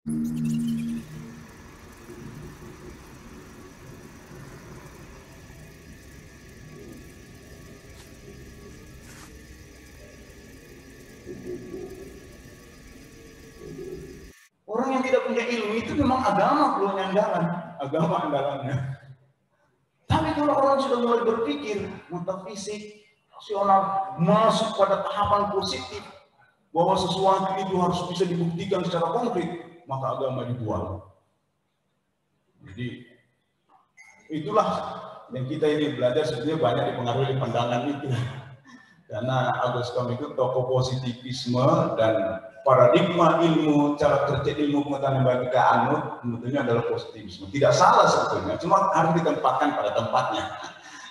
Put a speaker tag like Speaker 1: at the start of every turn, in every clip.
Speaker 1: Orang yang tidak punya ilmu itu memang agama perlu andalan, agama andalannya. Tapi kalau orang sudah mulai berpikir metafisik, rasional, masuk pada tahapan positif bahwa sesuatu itu harus bisa dibuktikan secara konkret, maka agama dibuang. Jadi itulah yang kita ini belajar sebenarnya banyak dipengaruhi oleh pandangan itu. Karena Agus Kam itu tokoh positivisme dan paradigma ilmu, cara kerja ilmu pengetahuan yang kita anut tentunya adalah positivisme. Tidak salah sebetulnya, cuma harus ditempatkan pada tempatnya.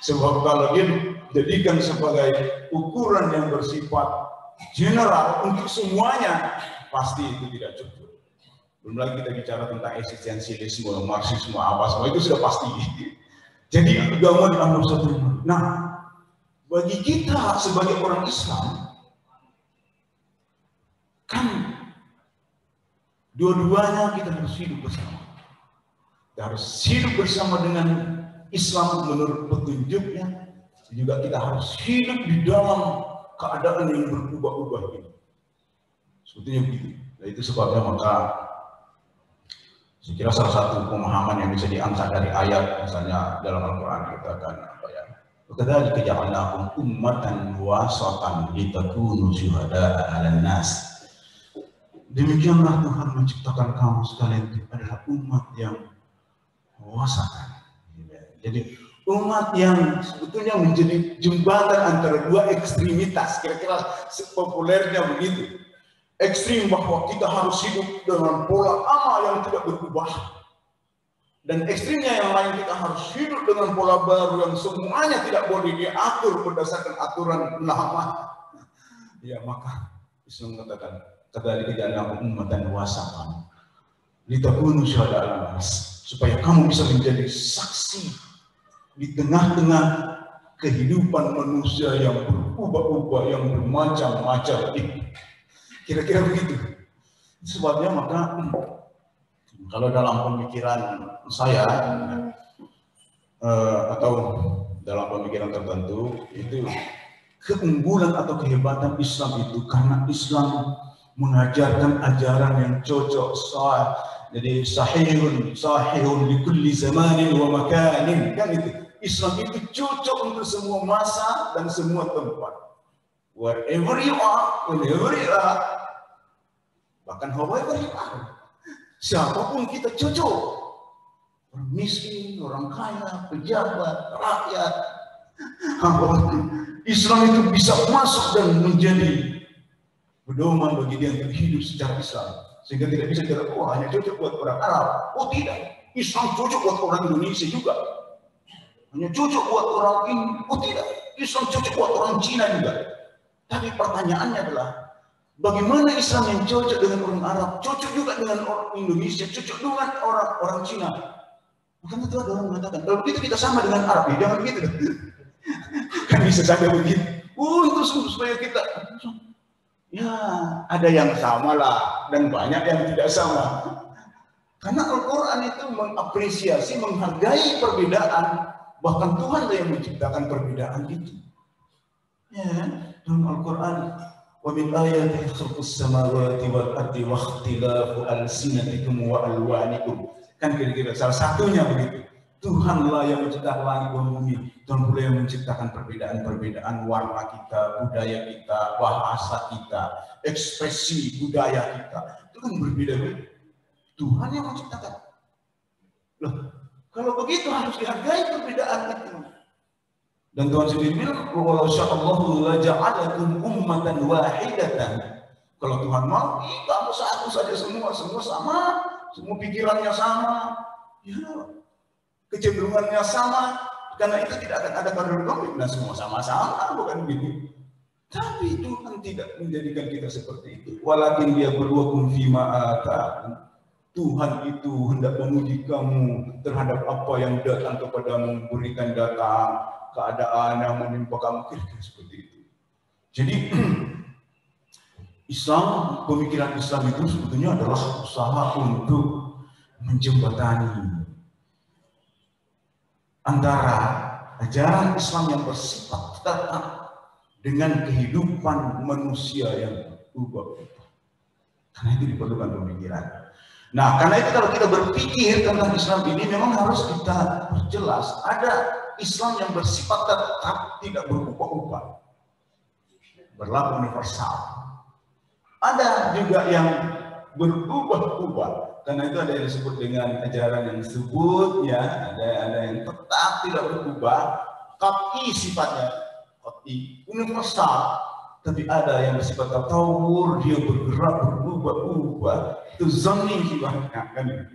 Speaker 1: Sebab kalau dia dijadikan sebagai ukuran yang bersifat general untuk semuanya, pasti itu tidak cukup. Belum lagi kita bicara tentang eksistensialisme, marxisme, apa semua itu sudah pasti. Jadi agama dianggap satu. Nah, bagi kita sebagai orang Islam, kan dua-duanya kita harus hidup bersama. Kita harus hidup bersama dengan Islam menurut petunjuknya, juga kita harus hidup di dalam keadaan yang berubah-ubah ini. Sebetulnya begitu. Nah, itu sebabnya maka saya kira salah satu pemahaman yang bisa diangkat dari ayat, misalnya dalam Al-Quran dikatakan apa ya? Kadzalika ja'alnakum ummatan wasatan litakunu syuhada'a 'alan nas. Demikianlah Tuhan menciptakan kamu sekalian adalah umat yang wasatan. Jadi umat yang sebetulnya menjadi jembatan antara dua ekstremitas, kira-kira populernya begitu. Ekstrim bahwa kita harus hidup dengan pola amal yang tidak berubah, dan ekstrimnya yang lain kita harus hidup dengan pola baru yang semuanya tidak boleh diatur berdasarkan aturan lama. Ya, maka Islam mengatakan kadzalika ja'alnakum ummatan wasatan litakunu syuhada'a 'alan nas, supaya kamu bisa menjadi saksi di tengah-tengah kehidupan manusia yang berubah-ubah, yang bermacam-macam. Kira-kira begitu. Sebabnya maka kalau dalam pemikiran saya atau dalam pemikiran tertentu itu keunggulan atau kehebatan Islam itu karena Islam mengajarkan ajaran yang cocok, jadi sahihun li kulli zamanin wa makanin, kan itu. Islam itu cocok untuk semua masa dan semua tempat. Wherever you are, whenever you are, bahkan however you are, siapapun kita cocok. Orang miskin, orang kaya, pejabat, rakyat. Islam itu bisa masuk dan menjadi pedoman bagi dia untuk hidup secara Islam. Sehingga tidak bisa kita, oh hanya cocok buat orang Arab. Oh tidak, Islam cocok buat orang Indonesia juga. Hanya cocok buat orang ini. Oh tidak, Islam cocok buat orang Cina juga. Tapi pertanyaannya adalah, bagaimana Islam yang cocok dengan orang Arab, cocok juga dengan orang Indonesia, cocok dengan orang Cina? Bukan itu ada orang mengatakan, kalau begitu kita sama dengan Arab, ya jangan begitu. Kan bisa saja begitu. Itu supaya kita, ya ada yang sama lah, dan banyak yang tidak sama. Karena Al-Quran itu mengapresiasi, menghargai perbedaan, bahkan Tuhan yang menciptakan perbedaan itu. Ya, dalam Al-Quran, wa min ayatihi khalqus samawati wal ardi wa ikhtilafu alsinatikum wa alwanikum. Kan kira-kira salah satunya begitu. Tuhanlah yang menciptakan langit dan bumi, Tuhan pula yang menciptakan perbedaan-perbedaan warna kita, budaya kita, bahasa kita, ekspresi budaya kita. Itu kan berbeda-beda. Tuhan yang menciptakan. Loh, kalau begitu harus dihargai perbedaan itu. Dan Tuhan sendiri bilang, "Walau sya'allahu la ja'alakum ummatan wahidatan." Kalau Tuhan mau, kamu satu saja, semua sama, semua pikirannya sama, ya, kecenderungannya sama, karena itu tidak akan ada konflik. Nah, semua sama-sama, bukan begitu. Tapi Tuhan tidak menjadikan kita seperti itu. Walakin dia berwakum fima ata. Tuhan itu hendak menguji kamu terhadap apa yang datang kepadamu, berikan datang keadaan yang menimpa kamu, kira-kira seperti itu. Jadi Islam, pemikiran Islam itu sebetulnya adalah usaha untuk menjembatani antara ajaran Islam yang bersifat tetap dengan kehidupan manusia yang berubah-ubah. Karena itu diperlukan pemikiran. Nah, karena itu kalau kita berpikir tentang Islam ini memang harus kita perjelas ada Islam yang bersifat tetap, tidak berubah-ubah, berlaku universal. Ada juga yang berubah-ubah. Karena itu ada yang disebut dengan ajaran yang disebut ya, ada yang tetap tidak berubah, qat'i sifatnya, qat'i universal, tapi ada yang bersifat tatawur, dia bergerak berubah-ubah, itu zanni sifatnya kan.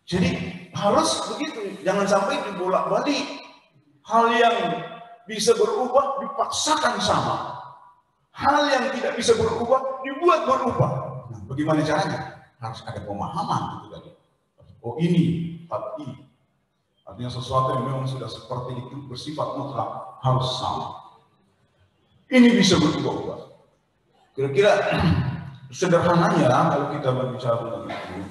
Speaker 1: Jadi harus begitu, jangan sampai dibolak-balik. Hal yang bisa berubah dipaksakan sama, hal yang tidak bisa berubah dibuat berubah. Nah, bagaimana caranya? Harus ada pemahaman gitu tadi. Oh ini qat'i, artinya sesuatu yang memang sudah seperti itu bersifat mutlak harus sama. Ini bisa berubah-ubah. Kira-kira sederhananya kalau kita berbicara tentang itu,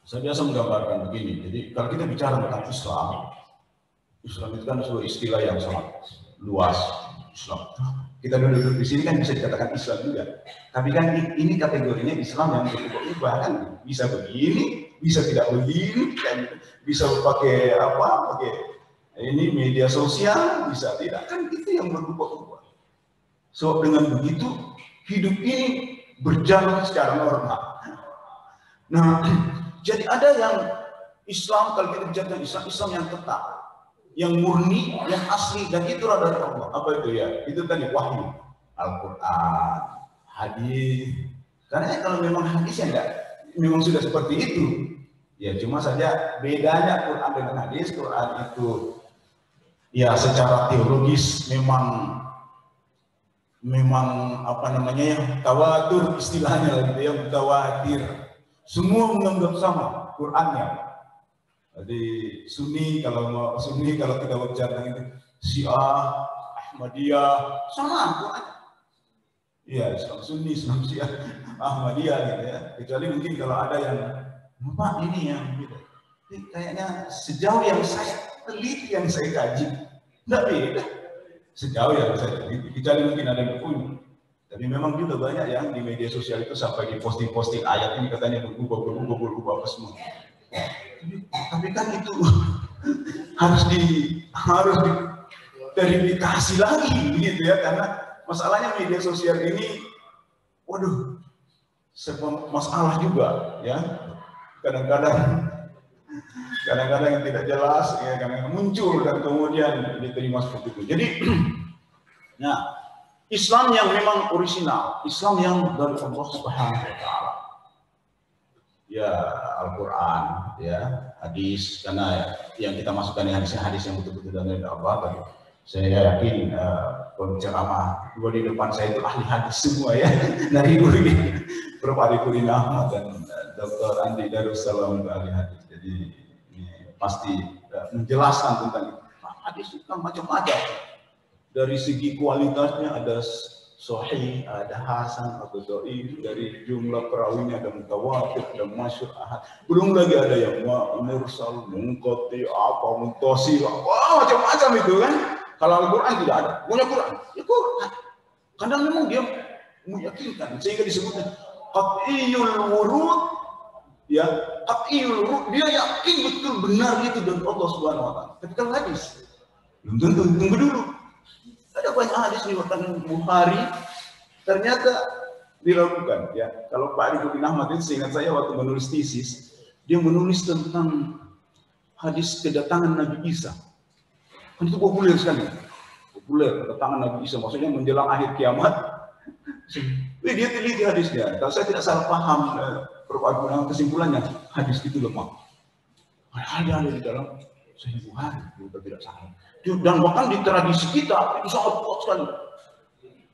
Speaker 1: saya biasa menggambarkan begini. Jadi kalau kita bicara tentang Islam itu kan sebuah istilah yang sangat luas. Islam. Kita duduk di sini kan bisa dikatakan Islam juga. Tapi kan ini kategorinya Islam yang berubah-ubah kan. Bisa begini, bisa tidak begini, kan bisa pakai apa? Pakai ini media sosial, bisa tidak. Kan itu yang berubah-ubah. So dengan begitu hidup ini berjalan secara normal. Nah, jadi ada yang Islam, kalau kita bicara tentang Islam yang tetap, yang murni, yang asli, dan itulah dari Allah. Apa itu ya? Itu tadi wahyu, Al-Quran, hadis. Karena kalau memang hadisnya enggak, memang sudah seperti itu. Ya cuma saja bedanya Quran dengan hadis. Quran itu ya secara teologis memang apa namanya ya, tawatur istilahnya gitu ya, mutawatir. Semua menganggap sama Qurannya. Jadi Sunni kalau kita bicara itu Syiah, Ahmadiyah sama Quran. Iya, Islam Sunni, Islam Syiah, Ahmadiyah gitu ya. Kecuali mungkin kalau ada yang Pak ini yang beda. Kayaknya sejauh yang saya teliti, yang saya kaji, enggak beda. Sejauh yang saya teliti, kecuali mungkin ada yang punya. Tapi memang juga banyak yang di media sosial itu sampai di posting ayat ini katanya berubah semua. Tapi kan itu harus diverifikasi lagi begitu ya, karena masalahnya media sosial ini waduh masalah juga ya, kadang-kadang yang tidak jelas ya, kadang muncul dan kemudian diterima seperti itu. Jadi nah Islam yang memang orisinal, Islam yang dari Allah Subhanahu wa taala. Ya Al-Quran, ya hadis, karena yang kita masukkan di hadis yang betul-betul dari Allah. Tadi saya yakin penceramah dua di depan saya itu ahli hadis semua ya, dari guru Prof. Arifudin Ahmad dan Dr. Andi Darussalam ahli hadis. Jadi ini pasti menjelaskan tentang itu. Nah, hadis itu kan macam-macam. Dari segi kualitasnya ada sahih, ada hasan atau dhaif, dari jumlah perawinya ada mutawatir, ada masyhur, ahad. Belum lagi ada yang mursal, munqati, apa muntasil, wah macam-macam itu kan. Kalau Al-Qur'an tidak ada. Punya Quran, ya Quran. Karena memang dia meyakinkan sehingga disebutnya qat'iyul wurud, ya qat'iyul wurud, dia yakin betul benar itu dari Allah Subhanahu wa taala. Tapi kalau hadis belum tentu, tunggu dulu. Ada banyak hadis riwayat Bukhari ternyata diragukan ya. Kalau Pak Arifudin Ahmad itu seingat saya waktu menulis tesis, dia menulis tentang hadis kedatangan Nabi Isa. Kan itu populer sekali. Populer kedatangan Nabi Isa, maksudnya menjelang akhir kiamat. Dia teliti hadisnya. Kalau saya tidak salah paham perpaduan kesimpulannya, hadis itu lemah. Ada di dalam Sahih Bukhari, kalau tidak salah. Dan bahkan di tradisi kita itu sangat kuat sekali.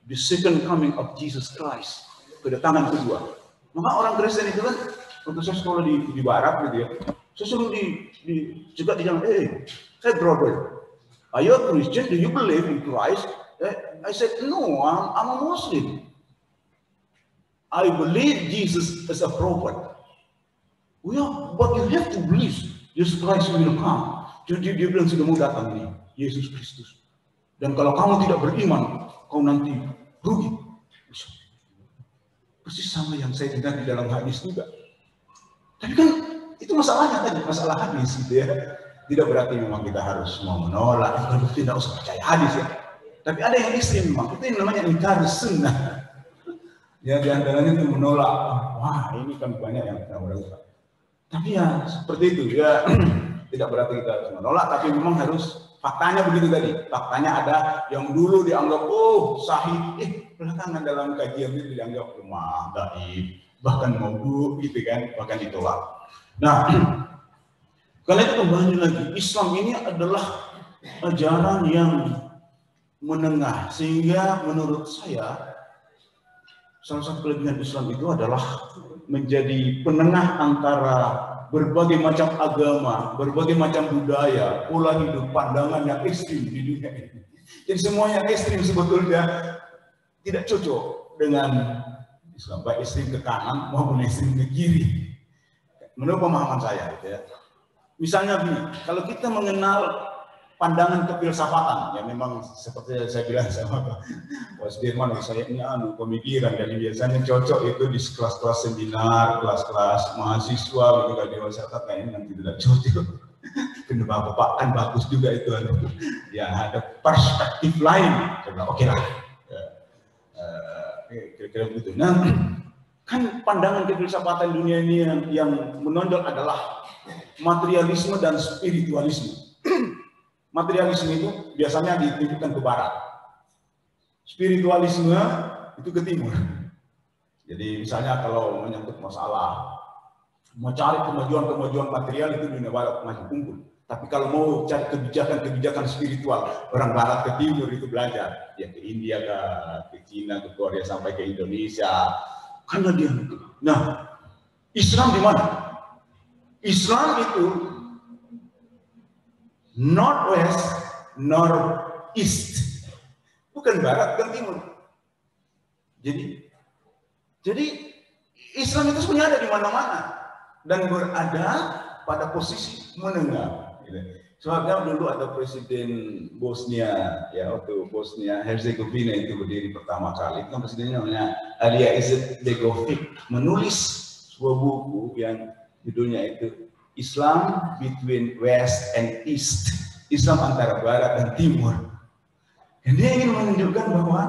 Speaker 1: The second coming of Jesus Christ, kedatangan kedua. Maka orang Kristen itu kan, waktu saya sekolah di Barat gitu ya, saya suruh juga di jalan, hey brother, are you a Christian? Do you believe in Christ? I said no, I'm a Muslim. I believe Jesus is a prophet. Well, but you have to believe Jesus Christ will come. Jadi dia bilang sudah mau datang nih, Yesus Kristus. Dan kalau kamu tidak beriman, kau nanti rugi. Persis sama yang saya dengar di dalam hadis juga. Tapi kan itu masalahnya tadi, masalah hadis gitu ya. Tidak berarti memang kita harus mau menolak, tidak usah percaya hadis ya. Tapi ada yang ekstrim memang, itu yang namanya ingkar sunnah. Ya di antaranya itu menolak, wah ini kan banyak yang tidak menolak. Tapi ya seperti itu ya, tidak berarti kita harus menolak, tapi memang harus faktanya begitu tadi. Faktanya ada yang dulu dianggap sahih, belakangan dalam kajian itu dianggap lemah, dhaif, bahkan maudhu gitu kan, bahkan ditolak. Nah, karena itu kembali lagi, Islam ini adalah ajaran yang menengah, sehingga menurut saya salah satu kelebihan Islam itu adalah menjadi penengah antara berbagai macam agama, berbagai macam budaya, pola hidup, pandangan yang ekstrim di dunia ini. Jadi semua yang ekstrim sebetulnya tidak cocok dengan Islam, baik ekstrim ke kanan maupun ekstrim ke kiri. Menurut pemahaman saya, gitu ya. Misalnya begini, kalau kita mengenal pandangan kefilsafatan, ya memang seperti saya bilang sama Pak Sudirman, saya ini pemikiran, jadi biasanya cocok itu di kelas-kelas seminar, kelas-kelas mahasiswa, gitu kan di masyarakat, kayaknya nanti tidak cocok. Kenapa Bapak kan bagus juga itu, ya ada perspektif lain, oke lah, kira-kira begitu. Nah, kan pandangan kefilsafatan dunia ini yang menonjol adalah materialisme dan spiritualisme. Materialisme itu biasanya ditujukan ke barat, spiritualisme itu ke timur. Jadi misalnya kalau menyangkut masalah mau cari kemajuan material itu dunia barat masih unggul. Tapi kalau mau cari kebijakan spiritual, orang barat ke timur itu belajar, ya ke India, ke Cina, ke Korea sampai ke Indonesia. Karena dia. Nah, Islam di mana? Islam itu northwest, northeast, bukan barat, bukan timur. Jadi Islam itu sebenarnya ada di mana-mana dan berada pada posisi menengah. Sebabnya dulu ada presiden Bosnia, ya waktu Bosnia Herzegovina itu berdiri pertama kali, itu kan presidennya namanya Alija Izetbegovic, menulis sebuah buku yang judulnya itu Islam between West and East, Islam antara Barat dan Timur. Dan dia ingin menunjukkan bahwa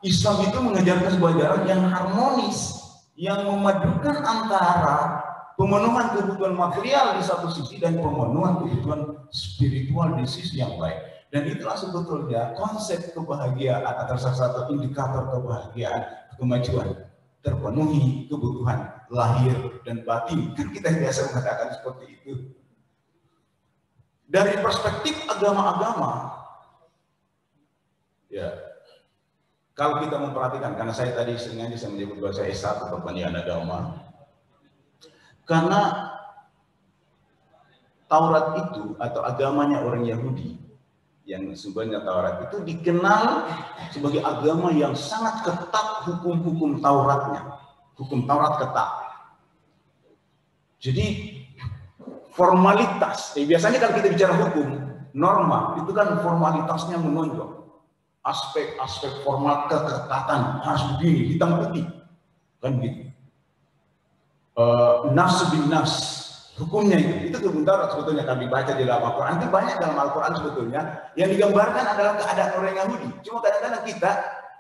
Speaker 1: Islam itu mengajarkan sebuah ajaran yang harmonis, yang memadukan antara pemenuhan kebutuhan material di satu sisi dan pemenuhan kebutuhan spiritual di sisi yang lain. Dan itulah sebetulnya konsep kebahagiaan atau salah satu indikator kebahagiaan, kemajuan. Terpenuhi kebutuhan lahir dan batin. Kan kita biasa mengatakan seperti itu. Dari perspektif agama-agama, ya, kalau kita memperhatikan, karena saya tadi sengaja saya menyebut bahwa saya S1 perbandingan agama, karena Taurat itu atau agamanya orang Yahudi, yang sumbernya Taurat itu dikenal sebagai agama yang sangat ketat hukum-hukum Tauratnya. Hukum Taurat ketat. Jadi formalitas, biasanya kalau kita bicara hukum, norma, itu kan formalitasnya menonjol. Aspek-aspek formal keketatan harus begini, hitam putih. Kan gitu. Nafs bin nafs. Hukumnya itu sebentar sebetulnya kami baca di dalam Al-Quran, itu banyak dalam Al-Quran sebetulnya yang digambarkan adalah keadaan orang Yahudi. Cuma kadang-kadang kita,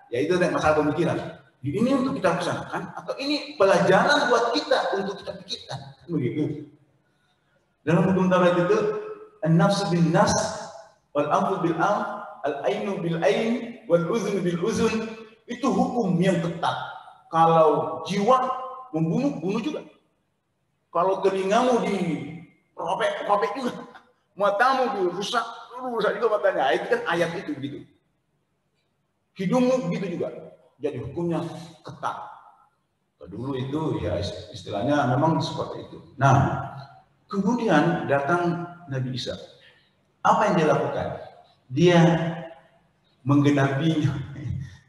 Speaker 1: ya itu masalah pemikiran. Ini untuk kita laksanakan atau ini pelajaran buat kita untuk kita pikirkan, begitu. Dalam hukum Taurat itu, an-nafs bin nafs, wal anfu bil anf, al-ainu bil ain, wal uzun bil uzun, itu hukum yang ketat. Kalau jiwa membunuh, bunuh juga. Kalau telingamu dirobek juga, matamu dirusak juga matanya. Itu kan ayat itu begitu. Hidungmu begitu juga. Jadi hukumnya ketat. Dulu itu ya istilahnya memang seperti itu. Nah, kemudian datang Nabi Isa. Apa yang dia lakukan? Dia menggenapi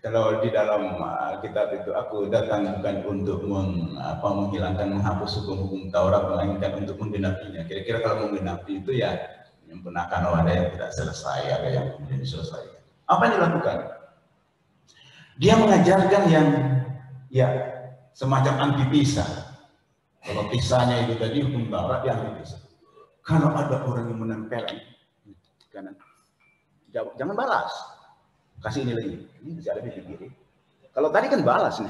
Speaker 1: Kalau di dalam kitab itu aku datang bukan untuk menghilangkan, menghapus hukum-hukum Taurat, melainkan untuk menggenapinya. Kira-kira kalau menggenapi itu ya menyempurnakan, ada yang tidak selesai, ada yang kemudian diselesaikan. Apa yang dilakukan? Dia mengajarkan yang ya semacam antitesa. Kalau tisanya itu tadi hukum Taurat, dia antitesa. Kalau ada orang yang menempel kanan, jawab, jangan balas. Kasih ini lagi, ini bisa ada di kiri. Kalau tadi kan balas nih.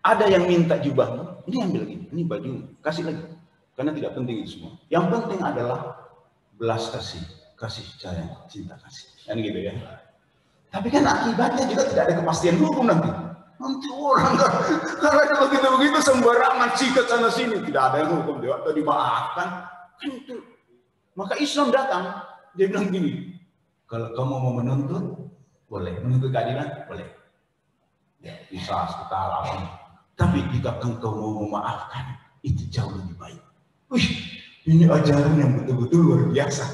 Speaker 1: Ada yang minta jubahmu, ini ambil lagi, ini baju, kasih lagi. Karena tidak penting itu semua. Yang penting adalah belas kasih sayang, cinta kasih. Kan gitu ya. Tapi kan akibatnya juga tidak ada kepastian hukum nanti. Nanti orang kalau ada begitu-begitu sembarangan sikat sana sini, tidak ada yang hukum, dia dimaafkan. Kan itu. Maka Islam datang, dia bilang gini. Kalau kamu mau menuntut, boleh. Menuntut keadilan, boleh. Ya, bisa setara. Tapi jika engkau mau memaafkan, itu jauh lebih baik. Wih, ini ajaran yang betul-betul luar biasa.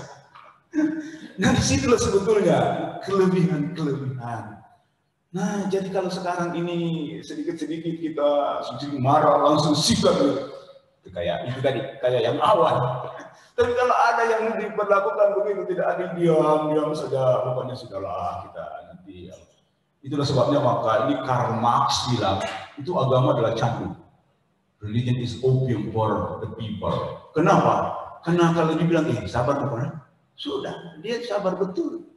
Speaker 1: Nah, disitulah sebetulnya kelebihan. Nah, jadi kalau sekarang ini sedikit-sedikit kita sedikit marah, langsung sikap. Itu kayak itu tadi, kayak yang awal. Tapi kalau ada yang diperlakukan begitu, tidak ada diam saja, pokoknya sudahlah kita nanti. Itulah sebabnya maka ini Karl Marx bilang, itu agama adalah candu. Religion is opium for the people. Kenapa? Karena kalau dibilang, sabar bukan? Sudah, dia sabar betul.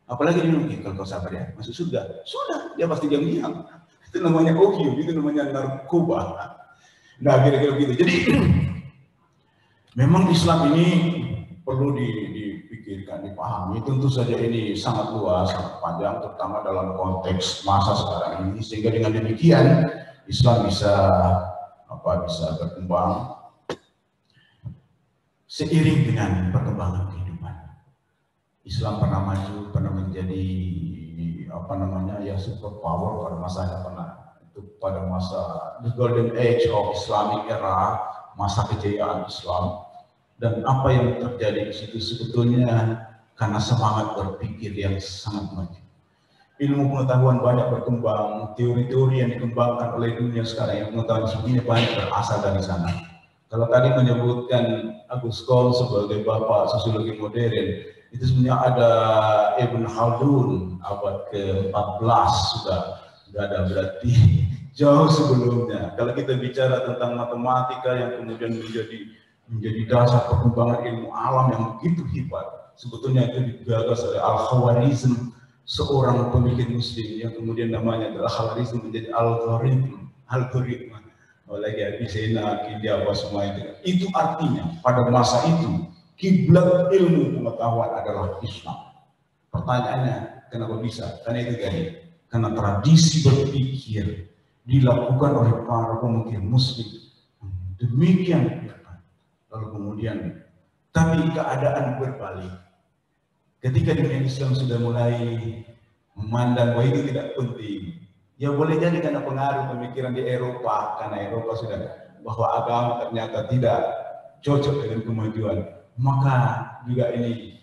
Speaker 1: Apalagi dia bilang, kalau kau sabar ya, masuk surga. Sudah, dia pasti diam-diam. Itu namanya opium, itu namanya narkoba. Nah, kira-kira begitu. Jadi, memang Islam ini perlu dipikirkan, dipahami. Tentu saja ini sangat luas, sangat panjang, terutama dalam konteks masa sekarang ini. Sehingga dengan demikian Islam bisa berkembang seiring dengan perkembangan kehidupan. Islam pernah maju, pernah menjadi super power pada masanya, pada masa the golden age of Islamic era, masa kejayaan Islam. Dan apa yang terjadi di situ sebetulnya karena semangat berpikir yang sangat maju. Ilmu pengetahuan banyak berkembang, teori-teori yang dikembangkan oleh dunia sekarang yang pengetahuan sebetulnya banyak berasal dari sana. Kalau tadi menyebutkan Agus Kohl sebagai bapak sosiologi modern, itu sebenarnya ada Ibn Khaldun abad ke-14 sudah ada, berarti jauh sebelumnya. Kalau kita bicara tentang matematika yang kemudian menjadi dasar perkembangan ilmu alam yang begitu hebat, sebetulnya itu digagas oleh Al-Khawarizm, seorang pemikir muslim yang kemudian namanya adalah Khawarizm menjadi algoritma oleh Avicenna, India, semua itu artinya pada masa itu kiblat ilmu pengetahuan adalah Islam. Pertanyaannya, kenapa bisa? Karena itu tadi, karena tradisi berpikir dilakukan oleh para pemikir muslim demikian. Lalu kemudian, tapi keadaan berbalik. Ketika dunia Islam sudah mulai memandang bahwa itu tidak penting, ya boleh jadi karena pengaruh pemikiran di Eropa, karena Eropa sudah bahwa agama ternyata tidak cocok dengan kemajuan, maka juga ini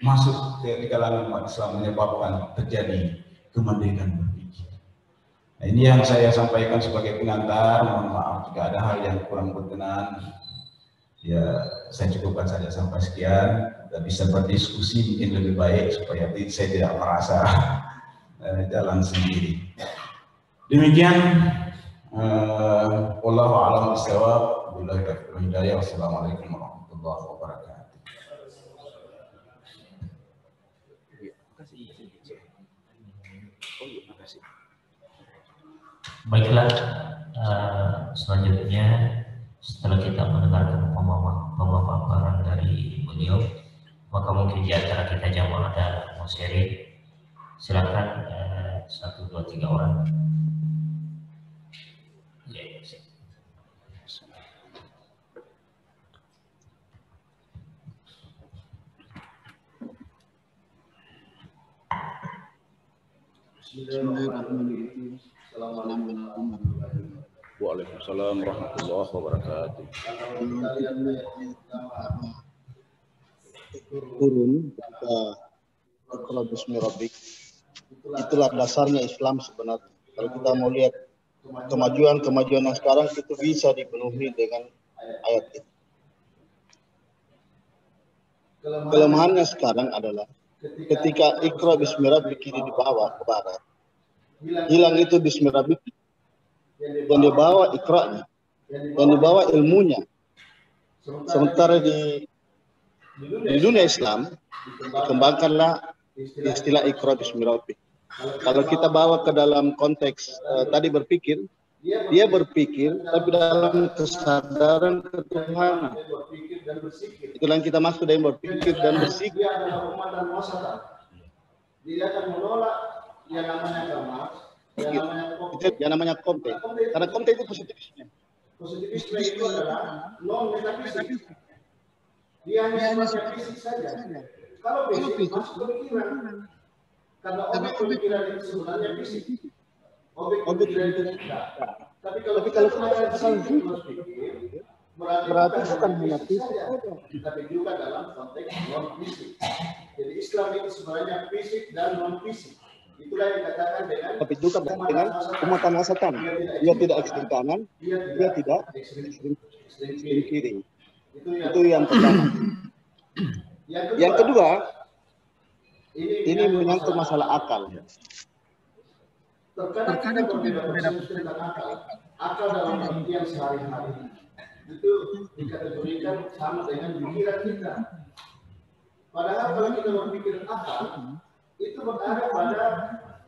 Speaker 1: masuk di kalangan umat Islam menyebabkan terjadi kemerdekaan berpikir. Nah, ini yang saya sampaikan sebagai pengantar. Mohon maaf jika ada hal yang kurang berkenan. Ya, saya cukupkan saja sampai sekian. Kita bisa berdiskusi mungkin lebih baik supaya saya tidak merasa jalan sendiri. Demikian, wallahu a'lam bishawab. Billahi taufiq wal hidayah. Wassalamualaikum warahmatullahi wabarakatuh.
Speaker 2: Baiklah, selanjutnya setelah kita mendengarkan pemaparan dari beliau, maka mungkin di antara kita jamaah ada mau sharing. Silakan 1, 2, 3 orang.
Speaker 3: Bismillahirrahmanirrahim. Assalamualaikum warahmatullahi wabarakatuh.
Speaker 1: Waalaikumsalam warahmatullahi wabarakatuh.
Speaker 3: Turun kita Bismi Rabbik
Speaker 4: Itulah dasarnya Islam sebenarnya. Kalau kita mau lihat kemajuan yang sekarang itu bisa dipenuhi dengan ayat itu. Kelemahannya sekarang adalah ketika Iqra bismi rabbika dibawa ke barat, hilang itu bismi rabbika, yang dibawa Iqra'nya, yang dibawa ilmunya. Sementara di dunia Islam dikembangkanlah istilah Iqra bismi rabbika. Kalau kita bawa ke dalam konteks tadi berpikir, dia berpikir tapi dalam kesadaran ketuhanan. Itulah yang kita maksud dengan berpikir dan bersikap.
Speaker 3: Dia adalah umat dan wasatan. Dia akan menolak yang namanya gamas,
Speaker 4: yang namanya konten. Karena konten itu positivisme.
Speaker 3: Positivisme itu adalah non metafisik. Dia hanya sifatnya fisik saja. Kalau fisik masuk pemikiran. Karena objek pemikiran itu sebenarnya fisik. Objek pemikiran itu tidak. Tapi kalau kita fisik berpikir, berarti bukan hanya fisik saja, tapi juga dalam konteks non fisik. Jadi Islam itu sebenarnya fisik dan non fisik. Itulah yang dikatakan dengan
Speaker 4: tapi juga dengan umatan wasatan. Dia tidak ekstrem kanan, dia tidak ekstrem kiri. Itu yang pertama. Yang kedua, ini menyangkut masalah akal.
Speaker 3: Terkadang kita berbeda tentang akal. Akal dalam artian sehari-hari itu dikategorikan sama dengan pikiran kita. Padahal kalau kita berpikir akal, itu berada pada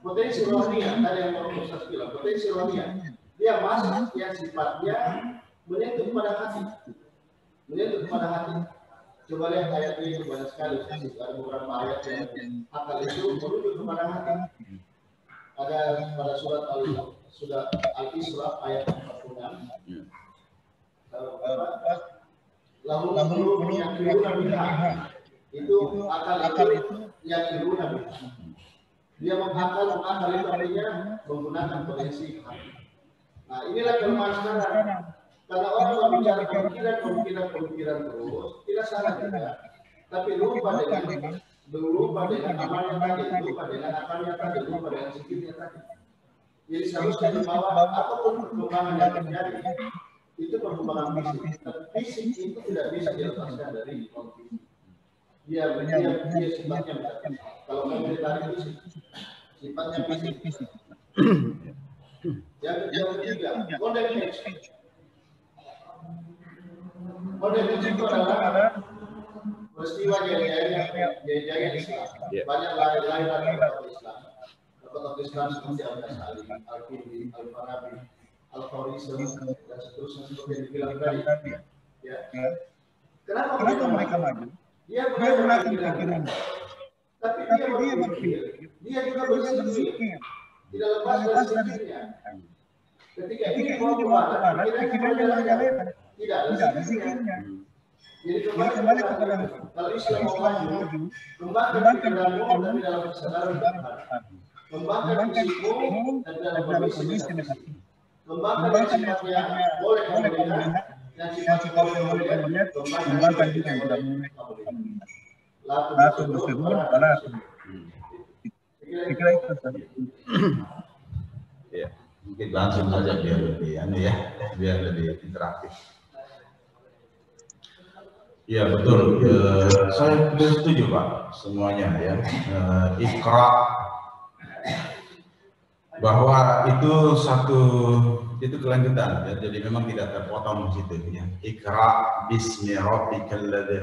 Speaker 3: potensi rohania. Tadi yang Ustaz bilang, potensi rohania. Dia masuk yang sifatnya menyentuh pada hati. Menyentuh pada hati. Coba lihat ayat ini banyak sekali. Ada beberapa ayat yang akal itu menuju kepada hati. Ada pada surat Al-Isra ayat 46. Lalu yang kiruna itu akal itu yang kiruna. Dia mengakal itu artinya menggunakan potensi hati. Nah inilah kelemahan sekarang. Karena orang berbicara pemikiran terus, tidak salah juga. Tapi lupa dengan amalnya tadi, lupa dengan akalnya tadi, lupa dengan zikirnya tadi. Jadi seharusnya di bawah apapun perkembangan yang terjadi, itu perkembangan fisik. Dan fisik itu tidak bisa dilepaskan dari non-fisik. Dia sifatnya metafisik. Kalau kamu ditarik fisik, sifatnya fisik. Yang ketiga, konteks. Konteks itu adalah peristiwa jaya Islam. Banyak lain-lain tokoh Islam. Tokoh Islam seperti Al-Ghazali, Al-Kindi, Al-Farabi, Al-Khawarizmi dan seterusnya seperti yang dibilang tadi. Ya. Kenapa mereka maju? Dia menggunakan pikiran. Tapi dia berpikir, dia juga berpikir. Tidak lepas dari zikirnya. Ketika ini mau ke barat, pikirannya lain. Tidak ada zikirnya. Jadi kembali kepada kalau Islam mau maju, kembangkan pikiranmu tapi dalam kesadaran Tuhan. Kembangkan fisikmu dan dalam kondisi negatif. Kembangkan sifatnya boleh kamu lihat dan sifatnya boleh kamu lihat. Kembangkan juga yang tidak boleh kamu lihat. Latu bersegur, balatu. Kira itu saja.
Speaker 1: Ya, mungkin langsung saja biar lebih interaktif. Ya betul, saya setuju Pak semuanya ya. Iqra bahwa itu kelanjutan ya, jadi memang tidak terpotong di situ ya. Iqra bismi rabbikal ladzi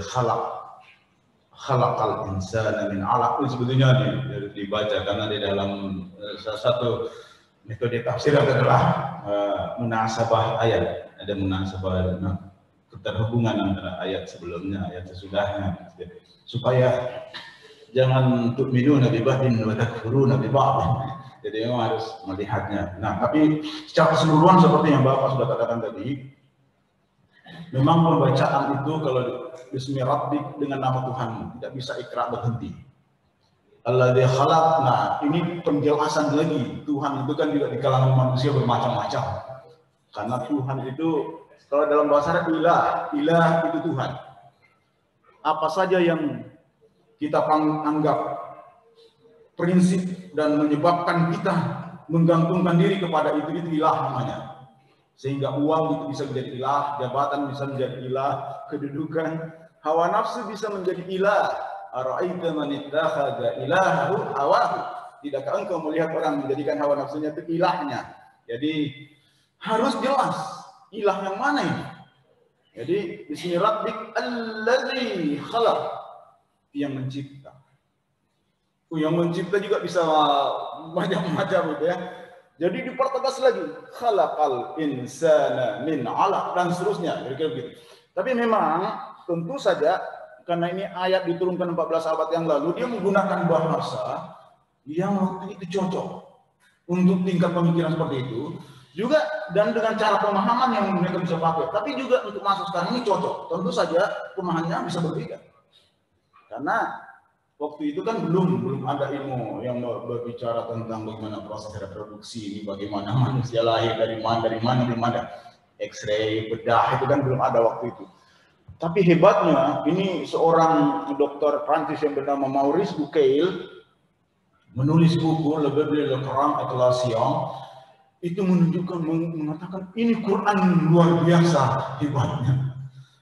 Speaker 1: khalaqal insana min 'alaq. Sebetulnya dibaca karena di dalam salah satu metode tafsir adalah munasabah ayat, ada munasabah keterhubungan antara ayat sebelumnya, ayat sesudahnya, supaya jangan tu'minuna bi ba'din wa takfuruna bi ba'd. Jadi memang harus melihatnya. Nah, tapi secara keseluruhan seperti yang Bapak sudah katakan tadi, memang pembacaan itu kalau bismi rabbik dengan nama Tuhan tidak bisa ikra berhenti. Alladzi khalaq. Nah, ini penjelasan lagi. Tuhan itu kan juga di kalangan manusia bermacam-macam. Karena Tuhan itu kalau dalam bahasa Arab ilah itu Tuhan. Apa saja yang kita anggap prinsip dan menyebabkan kita menggantungkan diri kepada itu ilah namanya. Sehingga uang itu bisa menjadi ilah, jabatan bisa menjadi ilah, kedudukan, hawa nafsu bisa menjadi ilah. Ara'aita man ittakhadha ilahahu hawahu. Tidakkah engkau melihat orang menjadikan hawa nafsunya itu ilahnya? Jadi harus jelas ilah yang mana ini. Jadi bismi rabbik alladzi khalaq, yang mencipta. Yang mencipta juga bisa macam-macam gitu ya. Jadi dipertegas lagi, khalaqal insana min 'alaq dan seterusnya, kira-kira begitu. Tapi memang tentu saja karena ini ayat diturunkan 14 abad yang lalu, dia menggunakan bahasa yang waktu itu cocok untuk tingkat pemikiran seperti itu juga, dan dengan cara pemahaman yang mereka bisa pakai. Tapi juga untuk masuk sekarang ini cocok. Tentu saja pemahamannya bisa berbeda. Karena waktu itu kan belum ada ilmu yang berbicara tentang bagaimana proses reproduksi ini, bagaimana manusia lahir dari mana belum ada. X-ray, bedah itu kan belum ada waktu itu. Tapi hebatnya ini seorang dokter Prancis yang bernama Maurice Bucaille menulis buku Le Coran Éclatation, itu menunjukkan, mengatakan ini Quran luar biasa hebatnya.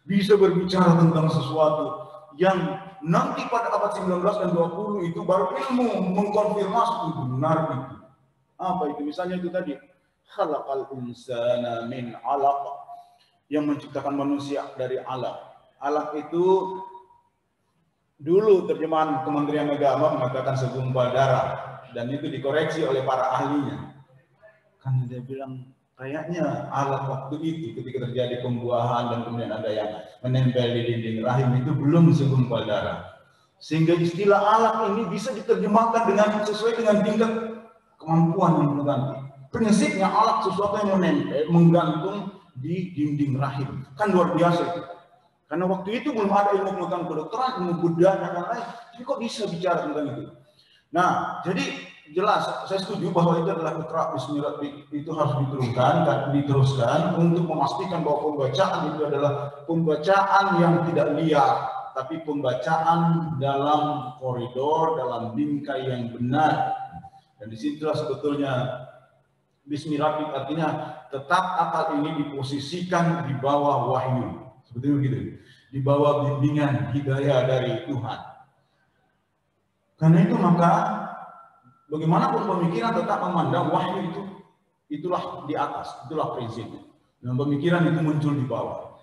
Speaker 1: Bisa berbicara tentang sesuatu yang nanti pada abad 19 dan 20 itu baru ilmu mengkonfirmasi itu benar itu. Apa itu? Misalnya itu tadi, khalaqal insana min 'alaq, yang menciptakan manusia dari alaq. Alaq itu dulu terjemahan Kementerian Agama mengatakan segumpal darah, dan itu dikoreksi oleh para ahlinya. Kan dia bilang kayaknya alaq waktu itu ketika terjadi pembuahan dan kemudian ada yang menempel di dinding rahim itu belum segumpal darah. Sehingga istilah alaq ini bisa diterjemahkan dengan sesuai dengan tingkat kemampuan yang nanti. Prinsipnya alaq sesuatu yang menempel, menggantung di dinding rahim. Kan luar biasa itu. Karena waktu itu belum ada ilmu pengetahuan kedokteran, ilmu budaya dan lain-lain. Jadi kok bisa bicara tentang itu? Nah, jadi jelas saya setuju bahwa itu adalah Iqra bismi rabbik, itu harus diteruskan untuk memastikan bahwa pembacaan itu adalah pembacaan yang tidak liar, tapi pembacaan dalam koridor, dalam bingkai yang benar. Dan disitulah sebetulnya bismi rabbik artinya tetap akal ini diposisikan di bawah wahyu. Sebetulnya begitu, di bawah bimbingan hidayah dari Tuhan. Karena itu maka bagaimanapun pemikiran tetap memandang wahyu itu, itulah di atas, itulah prinsipnya. Dan pemikiran itu muncul di bawah,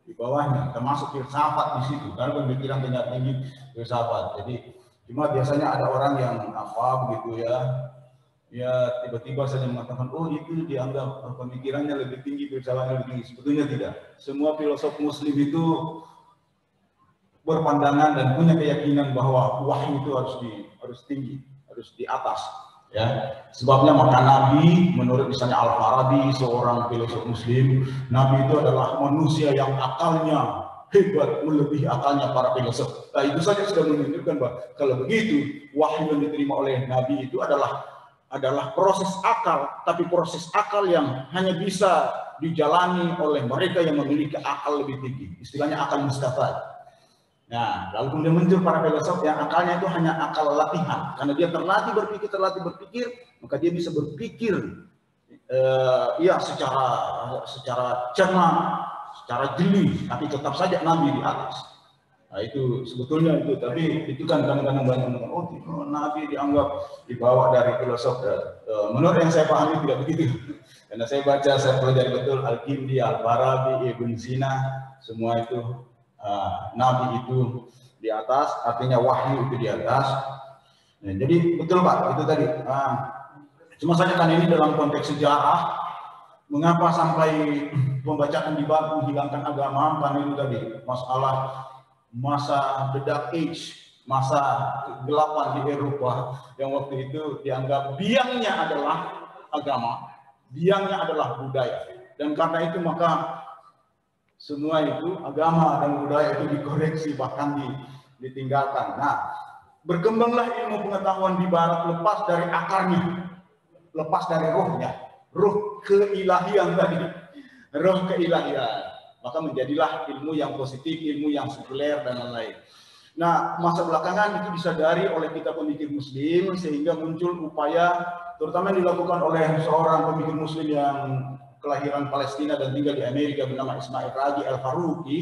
Speaker 1: di bawahnya, termasuk filsafat di situ. Karena pemikiran tinggi filsafat. Jadi cuma biasanya ada orang yang begitu ya tiba-tiba saja mengatakan, oh itu dianggap pemikirannya lebih tinggi, filsafatnya lebih tinggi. Sebetulnya tidak. Semua filosof Muslim itu berpandangan dan punya keyakinan bahwa wahyu itu harus tinggi, harus di atas. Ya, sebabnya maka Nabi, menurut misalnya Al-Farabi, seorang filosof Muslim, Nabi itu adalah manusia yang akalnya hebat melebihi akalnya para filosof. Nah, itu saja sudah menunjukkan bahwa kalau begitu wahyu yang diterima oleh Nabi itu adalah proses akal, tapi proses akal yang hanya bisa dijalani oleh mereka yang memiliki akal lebih tinggi. Istilahnya akal mustafad. Nah, lalu kemudian muncul para filosof yang akalnya itu hanya akal latihan. Karena dia terlatih berpikir, maka dia bisa berpikir secara cermat, secara jeli, tapi tetap saja Nabi di atas. Nah, itu sebetulnya itu, tapi itu kan kadang-kadang banyak orang, Nabi dianggap dibawa dari filosof. Menurut yang saya pahami tidak begitu. Karena saya pelajari betul Al-Kindi, Al-Farabi, Ibn Sina, semua itu Nabi itu di atas, artinya wahyu itu di atas. Nah, jadi betul Pak, itu tadi. Cuma saja kan ini dalam konteks sejarah, mengapa sampai pembacaan di bab menghilangkan agama, karena itu tadi masalah masa the dark age, masa kegelapan di Eropa yang waktu itu dianggap biangnya adalah agama, biangnya adalah budaya, dan karena itu maka semua itu agama dan budaya itu dikoreksi, bahkan ditinggalkan. Nah, berkembanglah ilmu pengetahuan di Barat lepas dari akarnya, lepas dari rohnya, roh keilahian tadi, roh keilahian. Maka menjadilah ilmu yang positif, ilmu yang sekuler dan lain-lain. Nah, masa belakangan itu disadari oleh kita pemikir Muslim sehingga muncul upaya, terutama yang dilakukan oleh seorang pemikir Muslim yang kelahiran Palestina dan tinggal di Amerika bernama Ismail Raji Al-Faruqi,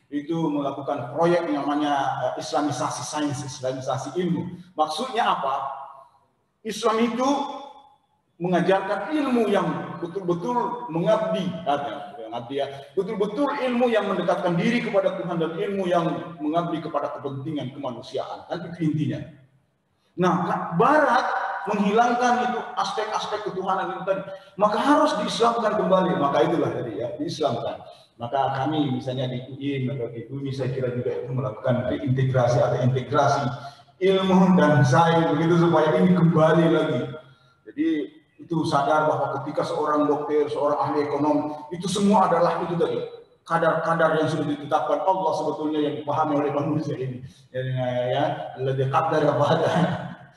Speaker 1: itu melakukan proyek yang namanya Islamisasi sains, Islamisasi ilmu. Maksudnya apa? Islam itu mengajarkan ilmu yang betul-betul mengabdi, betul-betul ilmu yang mendekatkan diri kepada Tuhan dan ilmu yang mengabdi kepada kepentingan kemanusiaan. Kan itu intinya. Nah, Barat menghilangkan itu aspek-aspek ketuhanan itu tadi, maka harus diislamkan kembali. Maka itulah tadi ya, diislamkan. Maka kami misalnya di UIN atau di UNI saya kira juga itu melakukan reintegrasi atau integrasi ilmu dan sains begitu supaya ini kembali lagi. Jadi itu sadar bahwa ketika seorang dokter, seorang ahli ekonomi itu semua adalah itu tadi kadar-kadar yang sudah ditetapkan Allah sebetulnya yang dipahami oleh manusia ini. Ya, lebih kadar kepada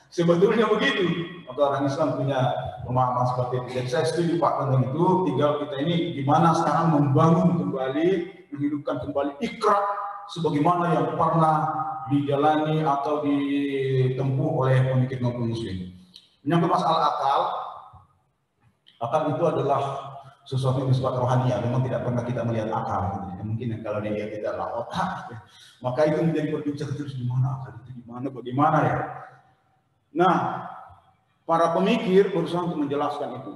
Speaker 1: sebetulnya begitu. Maka orang Islam punya pemahaman seperti itu. Jadi saya setuju Pak tentang itu. Tinggal kita ini gimana sekarang membangun kembali, menghidupkan kembali Iqra sebagaimana yang pernah dijalani atau ditempuh oleh pemikir non-Muslim. Menyangkut masalah akal, akal itu adalah sesuatu yang bersifat rohani, memang tidak pernah kita melihat akal. Mungkin kalau dilihat tidak adalah otak, maka itu menjadi perbincangan terus di mana akal itu, di mana, bagaimana ya. Nah, para pemikir berusaha untuk menjelaskan itu.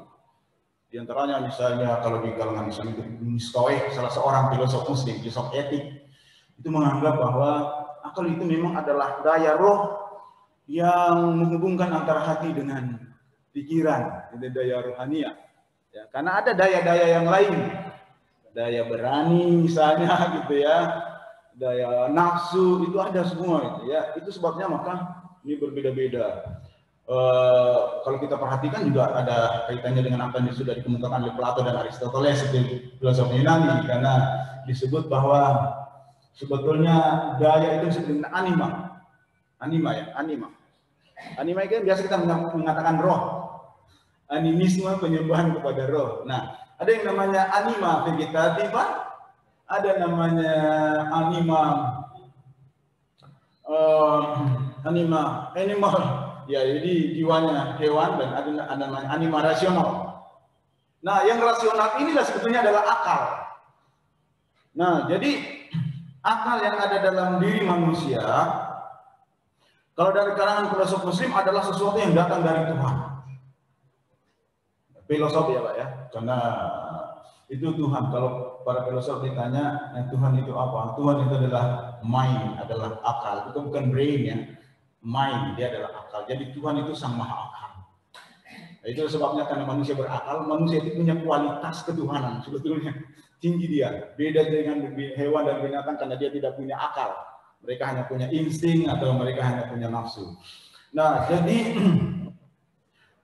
Speaker 1: Di antaranya misalnya kalau di kalangan Islam itu Miskaweh, salah seorang filosof Muslim, filosof etik, itu menganggap bahwa akal itu memang adalah daya roh yang menghubungkan antara hati dengan pikiran, itu daya rohania. Ya, karena ada daya-daya yang lain, daya berani misalnya gitu ya, daya nafsu itu ada semua itu ya. Itu sebabnya maka ini berbeda-beda. Kalau kita perhatikan juga ada kaitannya dengan apa yang sudah dikemukakan oleh Plato dan Aristoteles di filosofi Yunani, karena disebut bahwa sebetulnya daya itu disebut dengan anima ya, anima itu kan biasa kita mengatakan roh, animisme penyembahan kepada roh. Nah, ada yang namanya anima vegetatif, ada namanya anima animal, ya jadi jiwanya hewan, dan ada namanya anima rasional. Nah, yang rasional inilah sebetulnya adalah akal. Nah, jadi akal yang ada dalam diri manusia, kalau dari kalangan filosof Muslim adalah sesuatu yang datang dari Tuhan. Filosof ya Pak ya, karena itu Tuhan. Kalau para filosof ditanya Tuhan itu apa? Tuhan itu adalah mind, adalah akal. Itu bukan brain ya, mind, dia adalah akal. Jadi Tuhan itu sang maha akal. Nah, itu sebabnya karena manusia berakal, manusia itu punya kualitas ketuhanan sebetulnya tinggi dia. Beda dengan hewan dan binatang karena dia tidak punya akal. Mereka hanya punya insting atau mereka hanya punya nafsu. Nah, jadi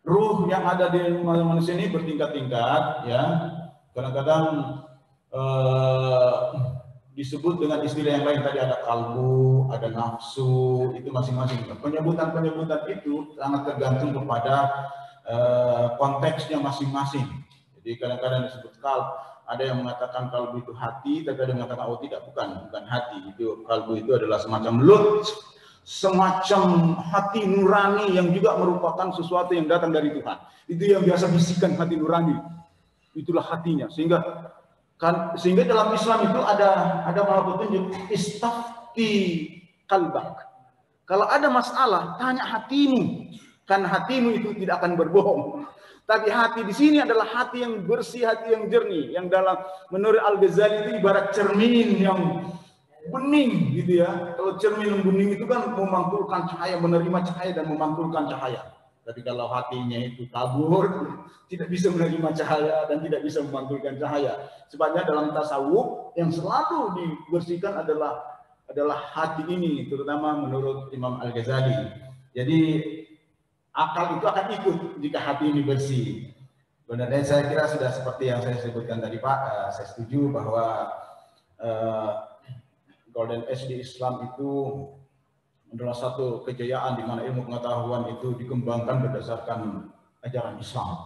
Speaker 1: ruh yang ada di manusia ini bertingkat-tingkat ya. Kadang-kadang disebut dengan istilah yang lain, tadi ada kalbu, ada nafsu, itu masing-masing. Penyebutan-penyebutan itu sangat tergantung kepada konteksnya masing-masing. Jadi kadang-kadang disebut kalb, ada yang mengatakan kalbu itu hati, tapi ada yang mengatakan oh tidak, bukan hati. Itu kalbu itu adalah semacam lut, semacam hati nurani yang juga merupakan sesuatu yang datang dari Tuhan. Itu yang biasa bisikan hati nurani. Itulah hatinya. Sehingga dalam Islam itu ada malah petunjuk istafti kalbak. Kalau ada masalah, tanya hatimu. Kan hatimu itu tidak akan berbohong. Tapi hati di sini adalah hati yang bersih, hati yang jernih. Yang dalam menurut Al-Ghazali itu ibarat cermin yang bening gitu ya. Kalau cermin yang bening itu kan memantulkan cahaya, menerima cahaya dan memantulkan cahaya. Tapi kalau hatinya itu kabur, tidak bisa menerima cahaya dan tidak bisa memantulkan cahaya. Sebabnya dalam tasawuf yang selalu dibersihkan adalah hati ini, terutama menurut Imam Al-Ghazali. Jadi akal itu akan ikut jika hati ini bersih. Benar, saya kira sudah seperti yang saya sebutkan tadi Pak. Saya setuju bahwa Golden Age di Islam itu adalah satu kejayaan di mana ilmu pengetahuan itu dikembangkan berdasarkan ajaran Islam.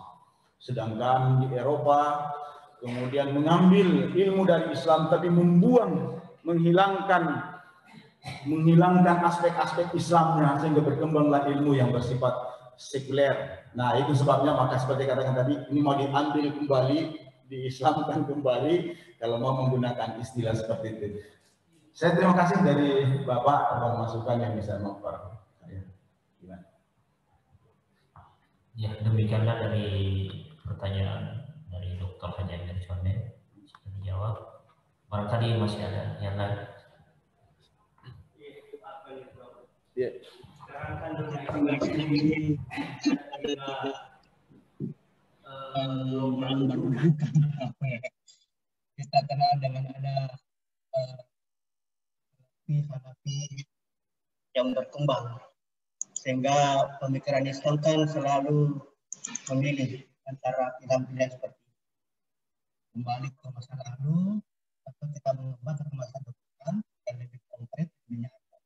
Speaker 1: Sedangkan di Eropa kemudian mengambil ilmu dari Islam tapi menghilangkan menghilangkan aspek-aspek Islamnya sehingga berkembanglah ilmu yang bersifat sekuler. Nah, itu sebabnya maka seperti katakan tadi, ini mau diambil kembali, diislamkan kembali kalau mau menggunakan istilah seperti itu. Saya terima kasih dari Bapak atas masukan yang bisa memper.
Speaker 2: Ya, demikianlah dari pertanyaan dari Dr. Haji Amir Conde sudah dijawab. Barangkali masih ada yang lain.
Speaker 1: Ya.
Speaker 5: Kita kenal dengan ada Hanafi yang berkembang, sehingga pemikiran Islam kan selalu memilih antara pilihan-pilihan seperti itu. Kembali ke masa lalu atau kita mengembang ke masa depan yang lebih konkret, lebih nyata.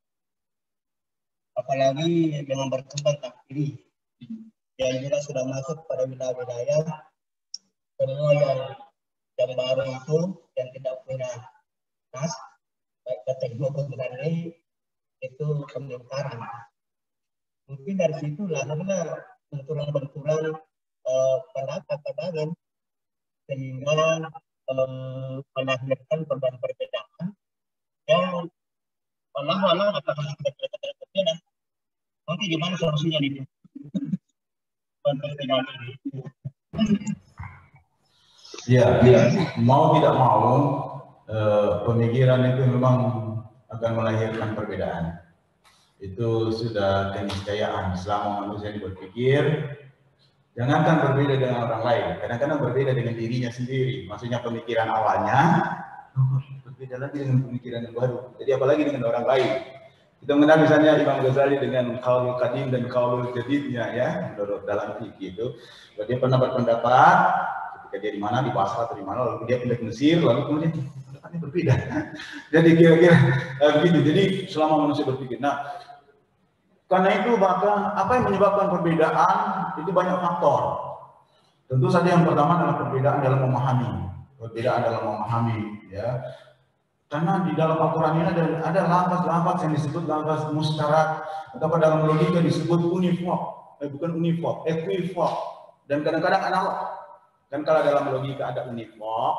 Speaker 5: Apalagi dengan berkembang takfiri yang juga sudah masuk pada wilayah-wilayah semua yang baru itu yang tidak punya nas, baik kategori pemberani itu pemungkaran. Mungkin dari situ lahirnya benturan-benturan pendapat-pandangan sehingga melahirkan perbedaan yang malah apakah kita berbeda. Nanti gimana solusinya itu? Perbedaan ini.
Speaker 1: Ya, mau tidak mau pemikiran itu memang akan melahirkan perbedaan. Itu sudah keniscayaan selama manusia ini berpikir. Jangankan berbeda dengan orang lain, kadang-kadang berbeda dengan dirinya sendiri. Maksudnya pemikiran awalnya berbeda lagi dengan pemikiran yang baru. Jadi apalagi dengan orang lain. Kita mengenal misalnya Imam Ghazali dengan qaulul qadim dan qaulul jadidnya ya, menurut dalam fikih itu. Dia pernah berpendapat ketika dia di mana, di Basra atau di mana, lalu dia pindah ke Mesir, lalu kemudian pendapatnya berbeda. Jadi kira-kira begitu. Jadi selama manusia berpikir. Nah, karena itu maka apa yang menyebabkan perbedaan itu banyak faktor. Tentu saja yang pertama adalah perbedaan dalam memahami. Perbedaan dalam memahami, ya. Karena di dalam Al-Quran ini ada lafaz-lafaz yang disebut lafaz musyarak, atau dalam logika disebut univok, bukan univok, equivok, dan kadang-kadang analog. Dan kalau dalam logika ada univok,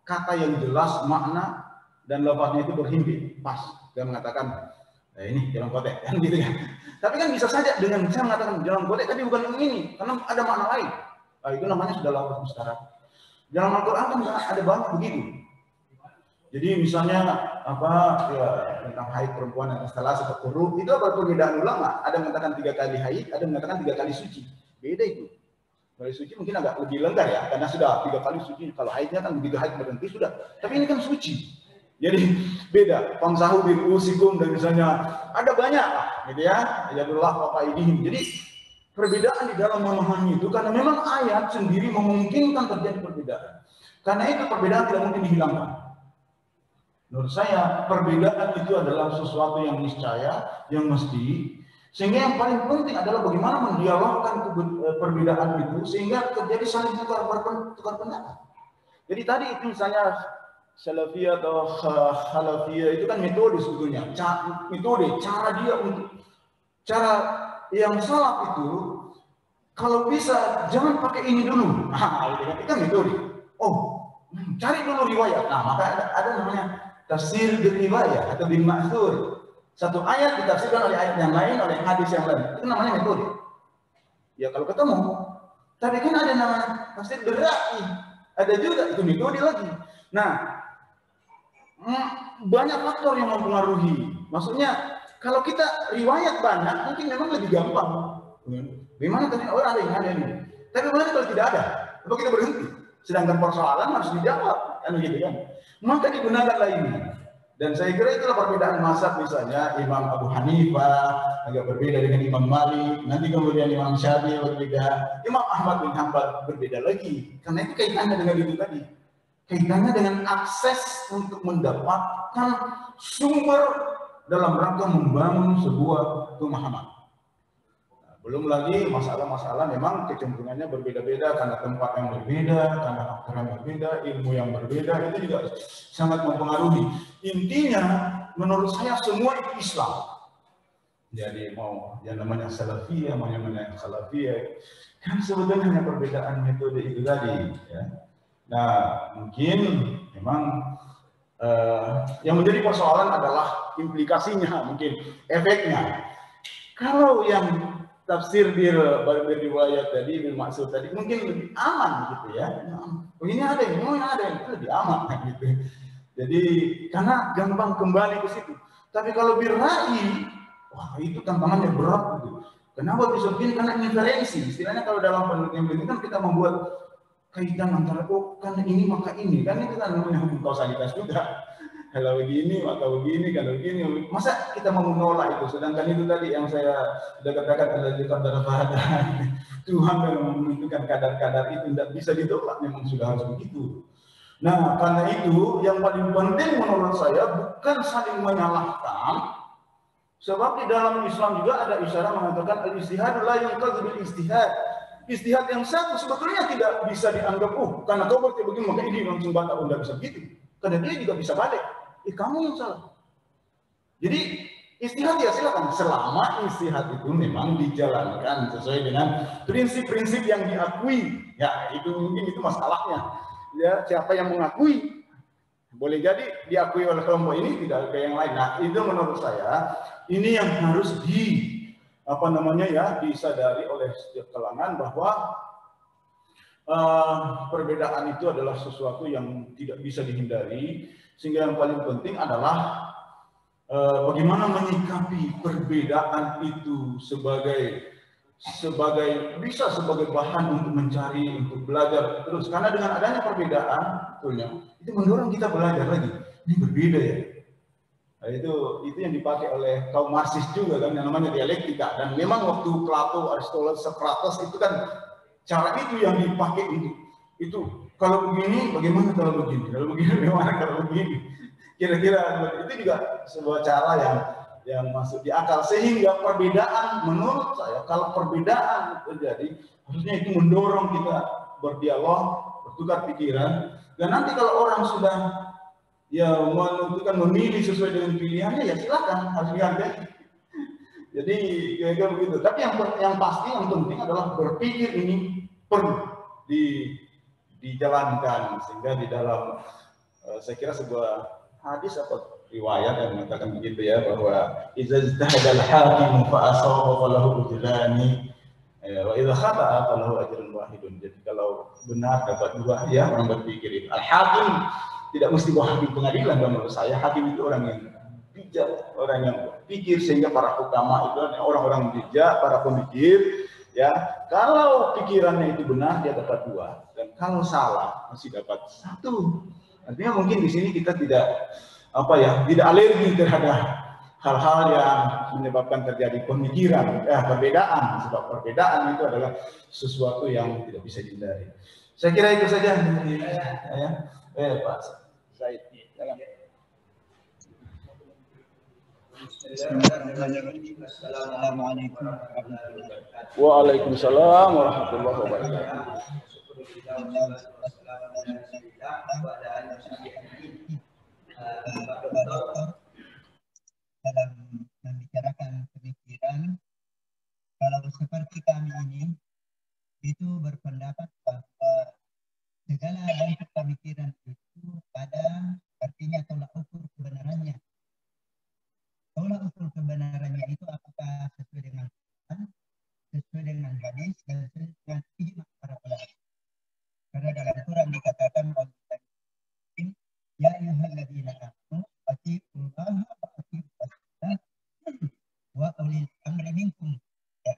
Speaker 1: kata yang jelas makna dan lafaznya itu berhimpit, pas. Dia mengatakan ini jalan kotek, kan gitu ya. Tapi kan bisa saja dengan saya mengatakan jalan kotek, tapi bukan yang ini, karena ada makna lain. Nah, itu namanya sudah lafaz musyarak. Dalam Al-Quran kan ada banyak begitu. Jadi misalnya apa ya, tentang haid perempuan dan istilah seperti huruf itu apa perbedaan ulama? Ada yang mengatakan 3 kali haid, ada yang mengatakan 3 kali suci. Beda itu. Kali suci mungkin agak lebih lengkap ya, karena sudah 3 kali suci. Kalau haidnya kan begitu haid berhenti sudah. Tapi ini kan suci. Jadi beda. Famsahu bi ru'usikum dan misalnya ada banyak gitu ya. Yadullah wa qaidihim. Jadi perbedaan di dalam memahami itu karena memang ayat sendiri memungkinkan terjadi perbedaan. Karena itu perbedaan tidak mungkin dihilangkan. Menurut saya perbedaan itu adalah sesuatu yang niscaya, yang mesti. Sehingga yang paling penting adalah bagaimana mendialogkan perbedaan itu sehingga terjadi saling tukar pendapat. Jadi tadi itu misalnya Salafiyah atau Khalafiyah itu kan metode sebetulnya, metode cara dia untuk cara yang salaf itu kalau bisa jangan pakai ini dulu. Nah, itu kan metode. Oh, cari dulu riwayat. Nah, maka ada namanya tafsir bil riwayah atau bil ma'thur. Satu ayat ditafsirkan oleh ayat yang lain, oleh hadis yang lain. Itu namanya metode. Ya kalau ketemu. Tapi kan ada namanya tafsir bil ra'yi. Ada juga itu metode lagi. Nah, banyak faktor yang mempengaruhi. Maksudnya kalau kita riwayat banyak, mungkin memang lebih gampang. Bagaimana tadi ada ini. Tapi bagaimana kalau tidak ada? Kalau kita berhenti. Sedangkan persoalan harus dijawab, kan begitu kan? Maka digunakanlah ini. Dan saya kira itulah perbedaan mazhab misalnya Imam Abu Hanifah agak berbeda dengan Imam Malik, nanti kemudian Imam Syafi'i berbeda, Imam Ahmad bin Hanbal berbeda lagi. Karena itu kaitannya dengan itu tadi. Kaitannya dengan akses untuk mendapatkan sumber dalam rangka membangun sebuah pemahaman. Belum lagi masalah-masalah memang kecenderungannya berbeda-beda karena tempat yang berbeda, karena faktor yang berbeda, ilmu yang berbeda, itu juga sangat mempengaruhi. Intinya menurut saya semua itu Islam. Jadi mau yang namanya salafiyah, mau yang namanya khalafiyah, kan sebetulnya hanya perbedaan metode itu tadi. Ya. Nah, mungkin memang yang menjadi persoalan adalah implikasinya, mungkin efeknya. Kalau yang tafsir riwayat tadi, bil maksud tadi mungkin lebih aman gitu ya. Ini ada yang itu lebih aman gitu. Jadi karena gampang kembali ke situ. Tapi kalau birra'i, wah itu tantangannya berat gitu. Kenapa bisa begini? Karena inferensi. Istilahnya kalau dalam penelitian kan kita membuat kaitan antara karena ini maka ini, kan itu kan namanya hukum kausalitas juga. Kalau begini maka begini, kalau begini, masa kita mau menolak itu? Sedangkan itu tadi yang saya sudah katakan adalah kadar-kadar Tuhan memang menentukan kadar-kadar itu tidak bisa ditolak, memang sudah harus begitu. Nah, karena itu yang paling penting menurut saya bukan saling menyalahkan, sebab di dalam Islam juga ada isyarat mengatakan al-ijtihad la yunqadhu bil ijtihad. Ijtihad yang satu sebetulnya tidak bisa dianggap karena kau berarti begini maka ini langsung batal, tidak bisa begitu. Karena dia juga bisa balik. Kamu yang salah. Jadi ijtihad ya silakan selama ijtihad itu memang dijalankan sesuai dengan prinsip-prinsip yang diakui. Ya, itu mungkin itu masalahnya. Ya, siapa yang mengakui? Boleh jadi diakui oleh kelompok ini, tidak ke yang lain. Nah, itu menurut saya ini yang harus disadari oleh setiap kalangan bahwa perbedaan itu adalah sesuatu yang tidak bisa dihindari, sehingga yang paling penting adalah bagaimana menyikapi perbedaan itu sebagai bahan untuk mencari, untuk belajar terus. Karena dengan adanya perbedaan, itu mendorong kita belajar lagi. Ini berbeda ya. Nah, itu yang dipakai oleh kaum Marxis juga kan, yang namanya dialektika. Dan memang waktu Plato, Aristoteles, Socrates itu kan cara itu yang dipakai untuk itu. Kalau begini, bagaimana kalau begini? Kalau begini, bagaimana kalau begini? Kira-kira itu juga sebuah cara yang masuk di akal, sehingga perbedaan menurut saya kalau perbedaan terjadi harusnya itu mendorong kita berdialog, bertukar pikiran, dan nanti kalau orang sudah menentukan memilih sesuai dengan pilihannya ya silakan, harus dihargai. Jadi kira-kira begitu. Tapi yang pasti yang penting adalah berpikir ini perlu dijalankan, sehingga di dalam saya kira sebuah hadis atau riwayat yang mengatakan begitu ya, bahwa idza ijtahada al-hakim fa asaba falahu ujrani wa idza khata'a falahu ajrun wahidun. Jadi kalau benar dapat dua, ya orang berpikir itu. Al-hakim tidak mesti hakim pengadilan, menurut saya hakim itu orang yang bijak, orang yang berpikir, sehingga para ulama itu orang-orang bijak, para pemikir ya. Kalau pikirannya itu benar dia dapat dua, dan kalau salah masih dapat satu. Artinya mungkin di sini kita tidak alergi terhadap hal-hal yang menyebabkan terjadi perbedaan, sebab perbedaan itu adalah sesuatu yang tidak bisa dihindari. Saya kira itu saja dari saya. Pak Said, silakan.
Speaker 5: Assalamualaikum warahmatullahi wabarakatuh.
Speaker 1: Waalaikumsalam warahmatullahi wabarakatuh.
Speaker 5: Dalam membicarakan pemikiran, kalau seperti kami ini itu berpendapat bahwa segala bentuk pemikiran itu pada artinya tolak ukur kebenarannya. Tolak ukur kebenarannya itu apakah sesuai dengan Quran, sesuai dengan hadis, dan sesuai dengan ijma para ulama. Karena dalam Quran dikatakan ya ayyuhalladzina amanu atiiullaha wa atiiur rasulah wa ulil amri minkum. Ya.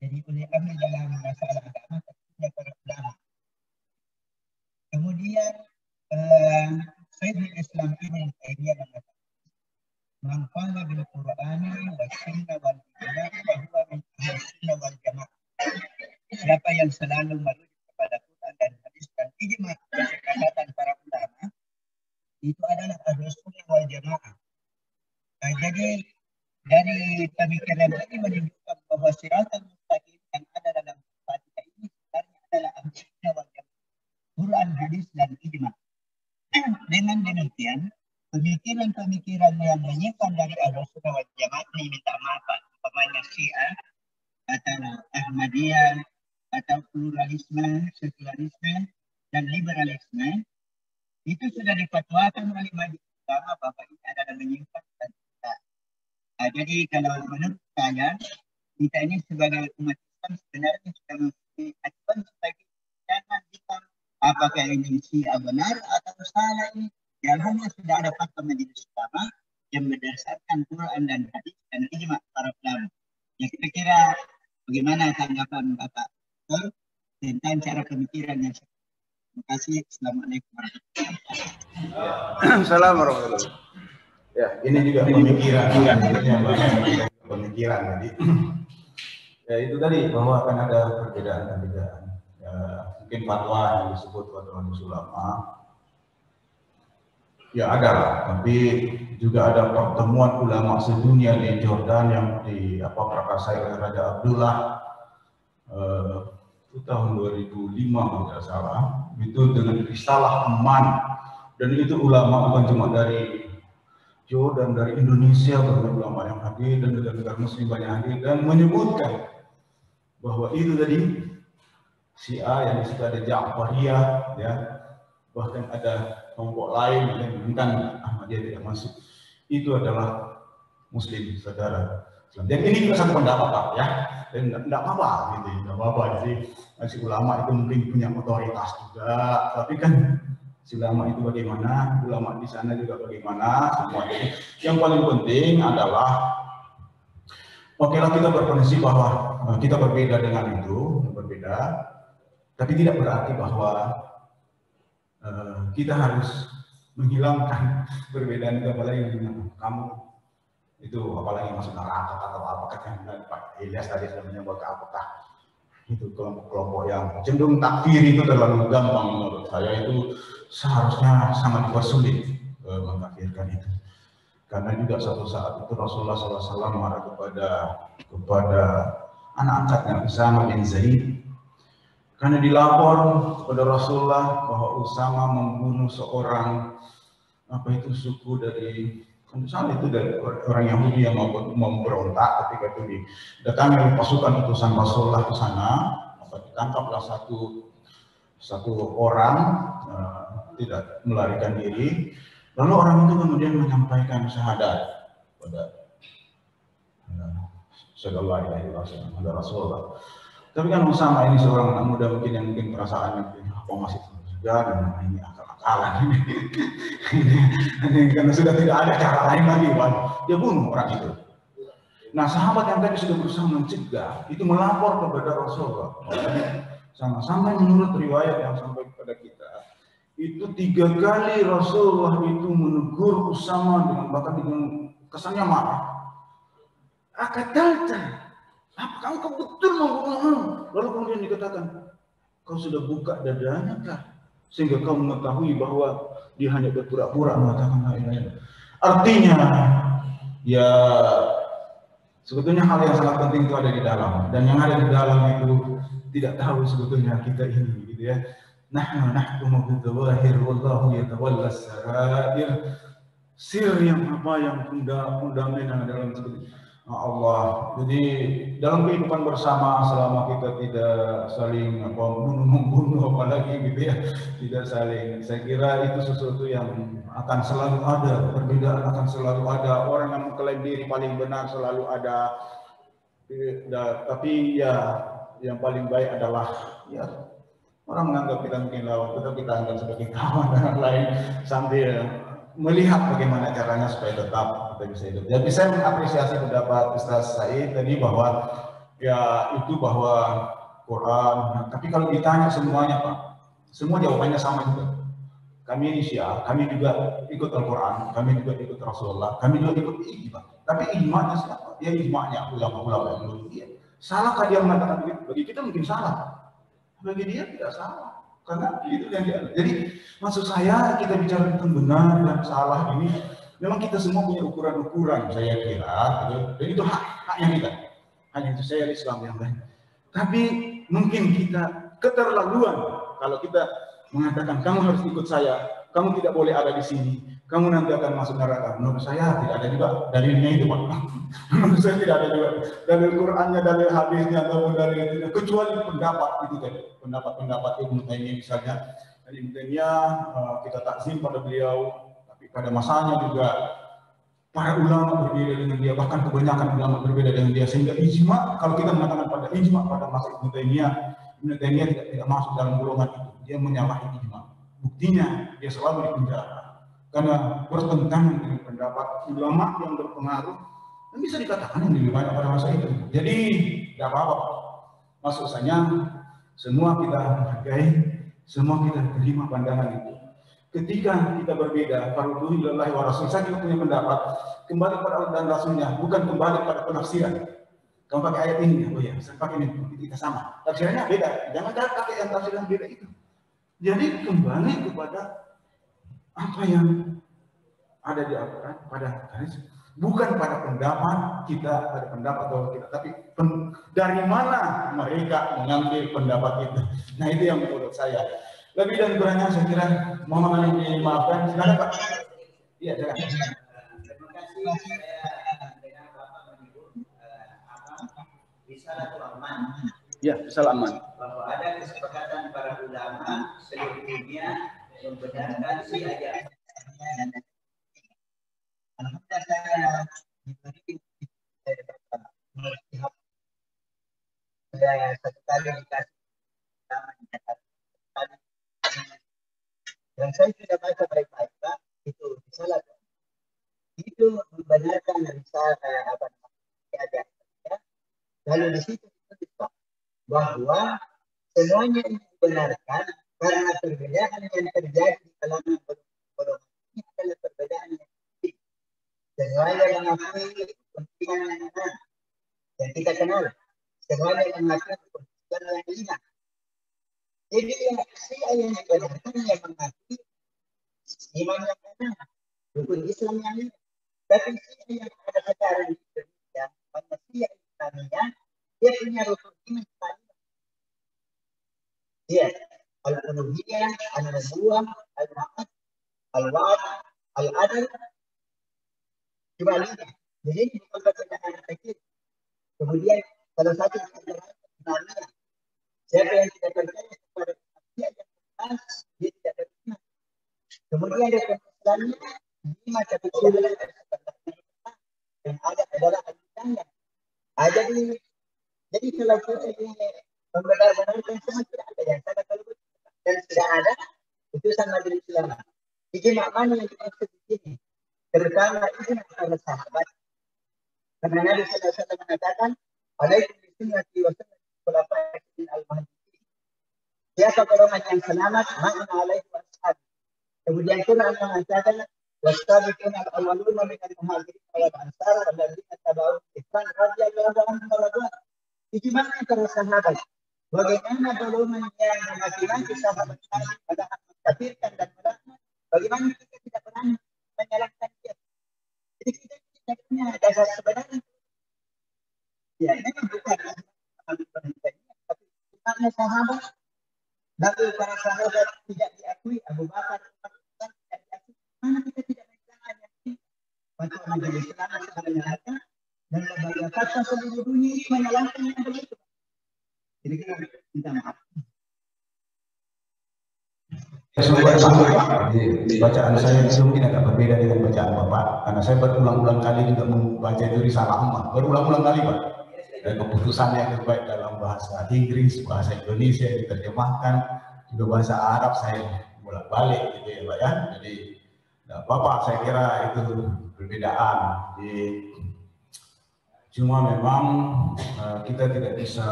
Speaker 5: Jadi ulil amri dalam masalah agama tentunya para ulama. Kemudian Syekhul Islam Ibnu Taimiyah mengatakan man qala bil Qur'ani was sunnah wal ijma' fa huwa min ahli sunnah wal jamaah. Siapa yang selalu merujuk kepada Quran dan hadis dan ijma' kesepakatan para ulama, itu adalah ahli sunnah wal jamaah. Jadi dari pemikiran ini menunjukkan bahwa siratal mustaqim yang ada dalam Fatihah ini sebenarnya adalah ahli sunnah wal jamaah. Quran, hadis, dan ijma. Dengan demikian, pemikiran-pemikiran yang menyimpang dari Ahlussunnah wal Jamaah ini minta maaf, umpamanya Syiah atau Ahmadiyah atau pluralisme, sekularisme dan liberalisme itu sudah difatwakan oleh majelis ulama bahwa ini adalah menyimpang dan tidak. Jadi kalau menurut saya kita ini sebagai umat Islam sebenarnya sudah memiliki acuan sebagai jangan kita apakah ini Syiah benar atau salah ini. Yang sudah ada fatwa majelis ulama yang berdasarkan Quran dan hadis dan ijma para ulama. Ya kira-kira bagaimana tanggapan Bapak tentang cara pemikiran yang seperti ini? Terima kasih. Assalamualaikum warahmatullahi wabarakatuh.
Speaker 1: Assalamualaikum warahmatullahi wabarakatuh. Ya, ini juga pemikiran tadi. Ya itu tadi bahwa akan ada perbedaan-perbedaan. Ya, mungkin fatwa yang disebut fatwa majelis ulama. Ya ada lah, tapi juga ada pertemuan ulama sedunia di Jordan yang prakasai oleh Raja Abdullah itu tahun 2005 kalau tidak salah, itu dengan risalah aman, dan itu ulama bukan cuma dari Jordan, dari Indonesia banyak ulama yang hadir dan negara-negara muslim banyak hadir dan menyebutkan bahwa itu tadi Syiah yang disebut ada Ja'fariyah, ya, bahkan ada kelompok lain yang bukan Ahmadiyah tidak masuk, itu adalah Muslim saudara. Dan ini juga satu pendapat Pak, ya, dan tidak apa-apa, gitu, tidak apa-apa. Jadi si ulama itu mungkin punya otoritas juga, tapi kan si ulama itu bagaimana, ulama di sana juga bagaimana, semua. Jadi yang paling penting adalah okelah kita berprinsip bahwa kita berbeda dengan itu, berbeda, tapi tidak berarti bahwa kita harus menghilangkan perbedaan itu, apalagi dengan kamu itu apalagi masuk neraka atau apakah kan Pak Ilyas tadi sudah menyebut apakah itu kelompok-kelompok yang cenderung takfir itu terlalu gampang menurut saya, itu seharusnya sangat dipersulit mengkafirkan itu, karena juga suatu saat itu Rasulullah SAW marah kepada anak angkatnya Usama bin Zaid karena dilapor kepada Rasulullah bahwa Usama membunuh seorang suku dari misalnya itu dari orang Yahudi yang memberontak. Ketika itu didatangi oleh pasukan utusan Rasulullah ke sana, maka ditangkaplah satu orang tidak melarikan diri, lalu orang itu kemudian menyampaikan syahadat pada sallallahu alaihi wasallam pada Rasulullah. Tapi kan Usama ini seorang anak muda mungkin yang perasaannya masih juga dan ini akal-akalan ini karena sudah tidak ada cara lain lagi, dia bunuh orang itu. Nah sahabat yang tadi sudah berusaha mencegah itu melapor kepada Rasulullah. Sampai menurut riwayat yang sampai kepada kita itu 3 kali Rasulullah itu menegur Usama bahkan dengan kesannya marah. Akatalta, apakah engkau betul membunuh? Lalu kemudian dikatakan, kau sudah buka dadanya kah? Sehingga kau mengetahui bahwa dia hanya berpura-pura mengatakan la ilaha illallah. Artinya, ya sebetulnya hal yang sangat penting itu ada di dalam, dan yang ada di dalam itu tidak tahu sebetulnya kita ini, gitu ya. Nahnu nahkumu bidzawahir wallahu yatawalla sarair. Sir yang fundamental dalam sebetulnya Allah. Jadi dalam kehidupan bersama selama kita tidak saling membunuh apalagi gitu ya, tidak saling, saya kira itu sesuatu yang akan selalu ada, perbedaan akan selalu ada, orang yang mengklaim diri paling benar selalu ada, tapi ya yang paling baik adalah ya orang menganggap kita mungkin lawan, tetapi kita anggap sebagai kawan dan lain sambil melihat bagaimana caranya supaya tetap kita bisa hidup. Jadi saya mengapresiasi pendapat Ustaz Said tadi bahwa ya itu bahwa Quran. Tapi kalau ditanya semuanya Pak, semua jawabannya sama juga. Kami ini Syiah, kami juga ikut Al-Quran, kami juga ikut Rasulullah, kami juga ikut ijma. Tapi ijma'nya siapa? Ya ijma'nya ulama-ulama yang dulu. Salahkah dia mengatakan begitu? Bagi kita mungkin salah, bagi dia tidak salah. Karena itu yang dia. Jadi maksud saya kita bicara tentang benar dan salah ini memang kita semua punya ukuran-ukuran saya kira, gitu. Dan itu haknya kita. Hanya itu saya Islam yang lain. Tapi mungkin kita keterlaluan kalau kita mengatakan kamu harus ikut saya, kamu tidak boleh ada di sini, kamu nanti akan masuk neraka. Menurut saya tidak ada juga dalilnya itu, Pak. Menurut saya tidak ada juga dalil Qurannya, dalil hadisnya, ataupun dalil itu, kecuali pendapat itu tadi, pendapat Ibnu Taimiyah misalnya. Dan Ibnu Taimiyah kita takzim pada beliau, tapi pada masanya juga para ulama berbeda dengan dia, bahkan kebanyakan ulama berbeda dengan dia, sehingga ijma, kalau kita mengatakan pada ijma pada masa Ibnu Taimiyah tidak masuk dalam golongan itu, dia menyalahi ijma. Buktinya dia selalu dipenjara karena bertentangan dengan pendapat ulama yang berpengaruh dan bisa dikatakan yang lebih banyak pada masa itu. Jadi tidak apa-apa, maksudnya semua kita menghargai, semua kita terima pandangan itu. Ketika kita berbeda, farudhu ilallahi wa rasul, saya juga punya pendapat, kembali pada Allah dan Rasulnya, bukan kembali pada penafsiran. Kamu pakai ayat ini, oh ya, saya pakai ini, kita sama. Tafsirannya beda, jangan pakai yang tafsiran beda itu. Jadi kembali kepada apa yang ada di Al-Quran pada hadis, bukan pada pendapat kita, pada pendapat atau kita, tapi dari mana mereka mengambil pendapat itu. Nah itu yang menurut saya. Lebih dan kurangnya saya kira mohon dimaafkan. Silakan Pak. Iya, silakan.
Speaker 6: Terima kasih. Saya dengan Bapak menyebut Risalatul Aman.
Speaker 1: Ya, Risalatul Aman.
Speaker 6: Bahwa ada kesepakatan para ulama seluruh dunia membenarkan si ayat.
Speaker 5: Alhamdulillah saya satu kali dikasih yang saya tidak baca baik-baik Pak, itu salah. Itu membenarkan risalah ada. Lalu di situ disebut bahwa semuanya dibenarkan karena perbedaan yang terjadi di kalangan golongan ini adalah perbedaan yang penting. Semuanya mengakui kepentingan yang kita kenal. Semuanya mengakui kepentingan yang lima. Jadi si yang dibenarkan yang mengakui iman yang benar, rukun Islam yang lima. Tapi si yang ada sekarang di Indonesia, manusia Islamnya, dia punya rukun iman yang lima. Dia al-uluhiyah, al-nubuwah, al-ma'ad, al-wa'ad, al-adl, sebaliknya. Jadi ini bukan perbedaan kecil. Kemudian salah satu sebenarnya siapa yang tidak percaya kepada dia yang jelas dia tidak beriman. Kemudian ada Islamnya lima tapi yang ada adalah al-hidayah. Jadi kalau ini membenar-benarkan semua tidak ada yang salah kalau dan tidak ada putusan majelis ulama. Ijma mana yang dimaksud di sini? Terutama ijma para sahabat. Karena Nabi sallallahu alaihi wasallam mengatakan, "Alaikum bisunnati wa sunnati khulafa'i al-mahdiyyin." Siapa golongan yang selamat, maka alaihi washabi. Kemudian Quran mengatakan, "Wasabiqun al-awwaluna minal muhajirin wal ansar walladzina tabauhum bi ihsan radhiyallahu anhum wa radu." Ijma para sahabat. Bagaimana golongan yang mengakui sahabat Nabi padahal mengkafirkan dan melaknat, bagaimana kita tidak pernah menyalahkan dia? Jadi kita tidak punya dasar sebenarnya. Ya, ini bukan tapi imannya sahabat, lalu para sahabat tidak diakui, Abu Bakar tidak diakui. Mana kita tidak menyalahkan yang maka majelis ulama sudah menyalahkan dan lembaga fatwa seluruh dunia ini menyalahkan yang begitu. Jadi kita minta maaf.
Speaker 1: Bacaan saya itu mungkin agak berbeda dengan bacaan Bapak, karena saya berulang-ulang kali juga membaca itu Risalah Aman, berulang-ulang kali Pak. Dan keputusannya yang terbaik dalam bahasa Inggris, bahasa Indonesia diterjemahkan, juga bahasa Arab saya bolak-balik gitu ya Pak ya. Jadi Bapak saya kira itu perbedaan. Cuma memang kita tidak bisa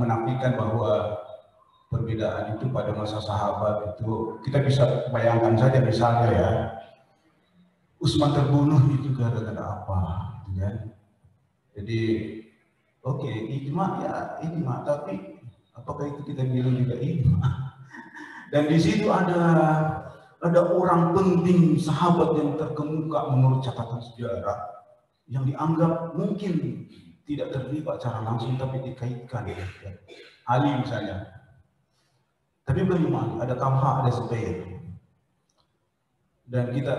Speaker 1: menafikan bahwa perbedaan itu pada masa sahabat itu kita bisa bayangkan saja misalnya ya, Utsman terbunuh itu gara-gara apa gitu kan. Jadi oke, ijma ya ijma, tapi apakah itu kita bilang juga ijma? Dan di situ ada orang penting sahabat yang terkemuka menurut catatan sejarah yang dianggap mungkin tidak terlibat secara langsung tapi dikaitkan ya. Ali misalnya. Tapi bagaimana? Ada Talha, ada Zubair. Dan kita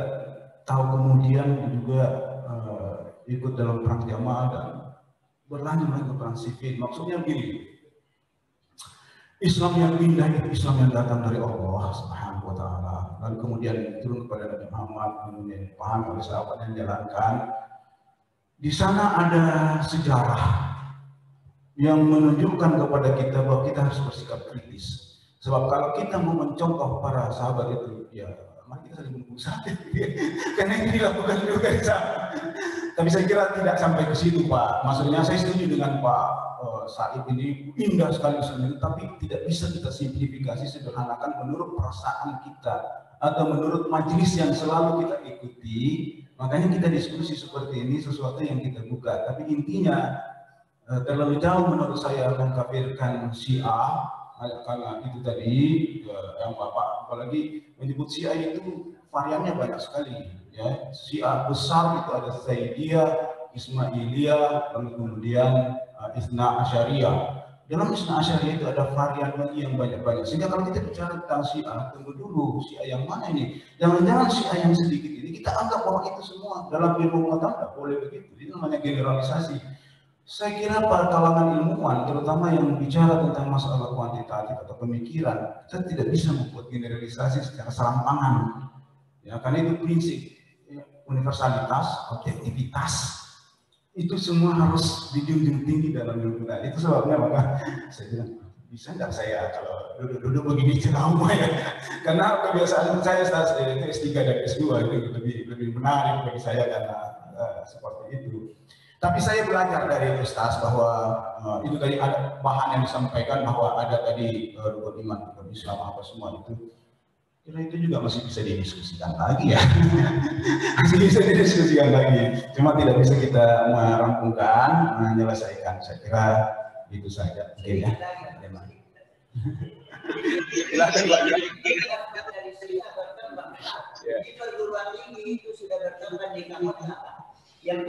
Speaker 1: tahu kemudian juga ikut dalam perang jamaah dan berlanjut lagi ke perang sifil. Maksudnya begini, Islam yang indah itu Islam yang datang dari Allah Subhanahu wa Ta'ala, lalu kemudian turun kepada Nabi Muhammad, kemudian dipahami oleh sahabat yang jalankan. Di sana ada sejarah yang menunjukkan kepada kita bahwa kita harus bersikap kritis. Sebab kalau kita mau mencontoh para sahabat itu, ya mari kita saling membunuh saja. Karena ini dilakukan juga di sana. Tapi saya kira tidak sampai ke situ, Pak. Maksudnya saya setuju dengan Pak Said ini, indah sekali Islam, tapi tidak bisa kita simplifikasi, sederhanakan menurut perasaan kita atau menurut majelis yang selalu kita ikuti. Makanya kita diskusi seperti ini sesuatu yang kita buka. Tapi intinya terlalu jauh menurut saya mengkafirkan Syiah, karena itu tadi yang Bapak apalagi menyebut Syiah itu variannya banyak sekali. Ya, Syiah besar itu ada Zaidiyah, Ismailiyah, lalu kemudian Isna Asyariyah. Dalam Isna Asyariyah itu ada varian lagi yang banyak-banyak. Sehingga kalau kita bicara tentang Syiah, tunggu dulu, Syiah yang mana ini? Jangan-jangan Syiah yang sedikit ini kita anggap bahwa itu semua dalam ilmu pengetahuan tidak boleh begitu. Itu namanya generalisasi. Saya kira para kalangan ilmuwan, terutama yang bicara tentang masalah kuantitatif atau pemikiran, kita tidak bisa membuat generalisasi secara serampangan. Ya, karena itu prinsip universalitas, objektivitas. Itu semua harus dijunjung tinggi dalam ilmu. Nah, itu sebabnya maka saya bilang, bisa nggak saya kalau duduk-duduk begini ceramah ya? Karena kebiasaan saya itu S3 dan S2 itu lebih menarik bagi saya karena seperti itu. Tapi saya belajar dari Ustaz bahwa itu tadi ada bahan yang disampaikan bahwa ada tadi rukun iman, rukun Islam apa semua itu. Kira itu juga masih bisa didiskusikan lagi ya. Masih bisa didiskusikan lagi. Cuma tidak bisa kita merampungkan, menyelesaikan. Saya kira itu saja. Oke ya. Silakan Pak.
Speaker 6: Dari cerita berkembang. Di perguruan tinggi itu sudah berkembang di kampus yang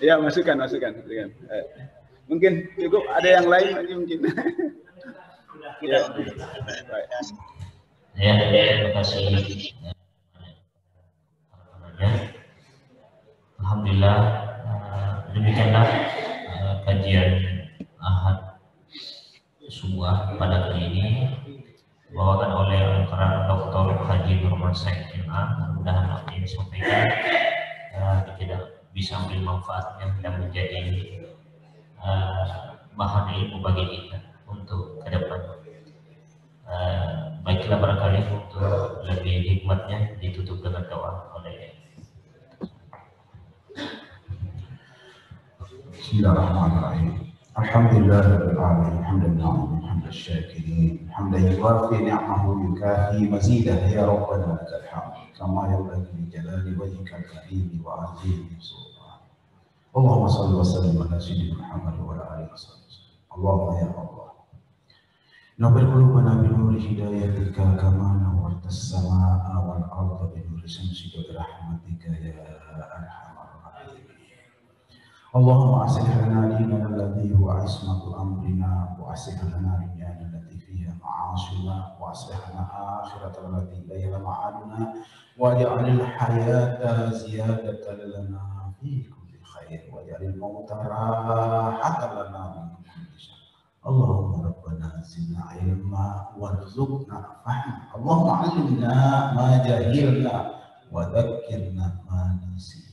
Speaker 1: Ya, masukan. Mungkin cukup, ada yang lain lagi mungkin. Ya, baik.
Speaker 2: Ya, terima kasih. Alhamdulillah, demikianlah kajian Ahad Subuh pada kali ini dibawakan oleh Al-Quran Dr. Haji Nurman Said MA. Mudah-mudahan apa yang disampaikan tidak bisa ambil manfaatnya dan menjadi bahan ilmu bagi kita untuk ke depan. Baiklah, barangkali untuk lebih hikmatnya ditutup dengan doa oleh
Speaker 1: Bismillahirrahmanirrahim. Alhamdulillahirabbil alamin, hamdan lillahi hamdan syakirin, hamdan yuwafi ni'amahu yukafi mazidah, ya rabbana lakal hamd kama yanbaghi li jalali wajhikal karim wa azimi sultan. Allahumma shalli wa sallim ala sayyidina Muhammad wa ala alihi wasallam. Allahumma ya Allah, nawwir qulubana bi nuri hidayatika kama nawwarta as-samaa'a wal arda bi nuri shamsika wa rahmatika ya arhamar rahimin. Allahumma aslih lana dinana alladhi huwa ismatu amrina wa aslih lana dunyana allati fiha ma'ashuna wa aslih lana akhiratana allati ilayha ma'aduna waj'alil hayata ziyadatan lana fi kulli khair waj'alil mauta rahatan lana min kulli syarr. Allahumma rabbana zidna ilma warzuqna fahma. Allahumma 'allimna ma jahilna wa dhakkirna ma nasina.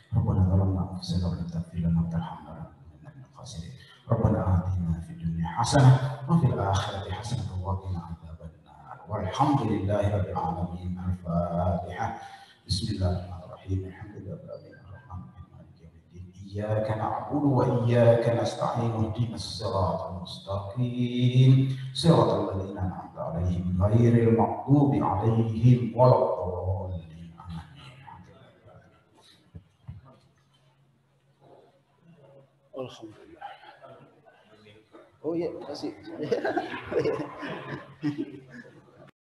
Speaker 1: Rabbana zalamna anfusana wa lam taghfir lana wa tarhamna lanakunanna minal khasirin. Rabbana atina fid dunya hasanah wa fil akhirati hasanah wa qina adzabannar. Walhamdulillahi rabbil alamin. Al-Fatihah. Bismillahirrahmanirrahim. Alhamdulillahirabbil alamin. إياك نعبد وإياك نستعين اهدنا الصراط المستقيم صراط الذين أنعمت عليهم غير المغضوب عليهم ولا الضالين
Speaker 4: Alhamdulillah. Oh iya, masih.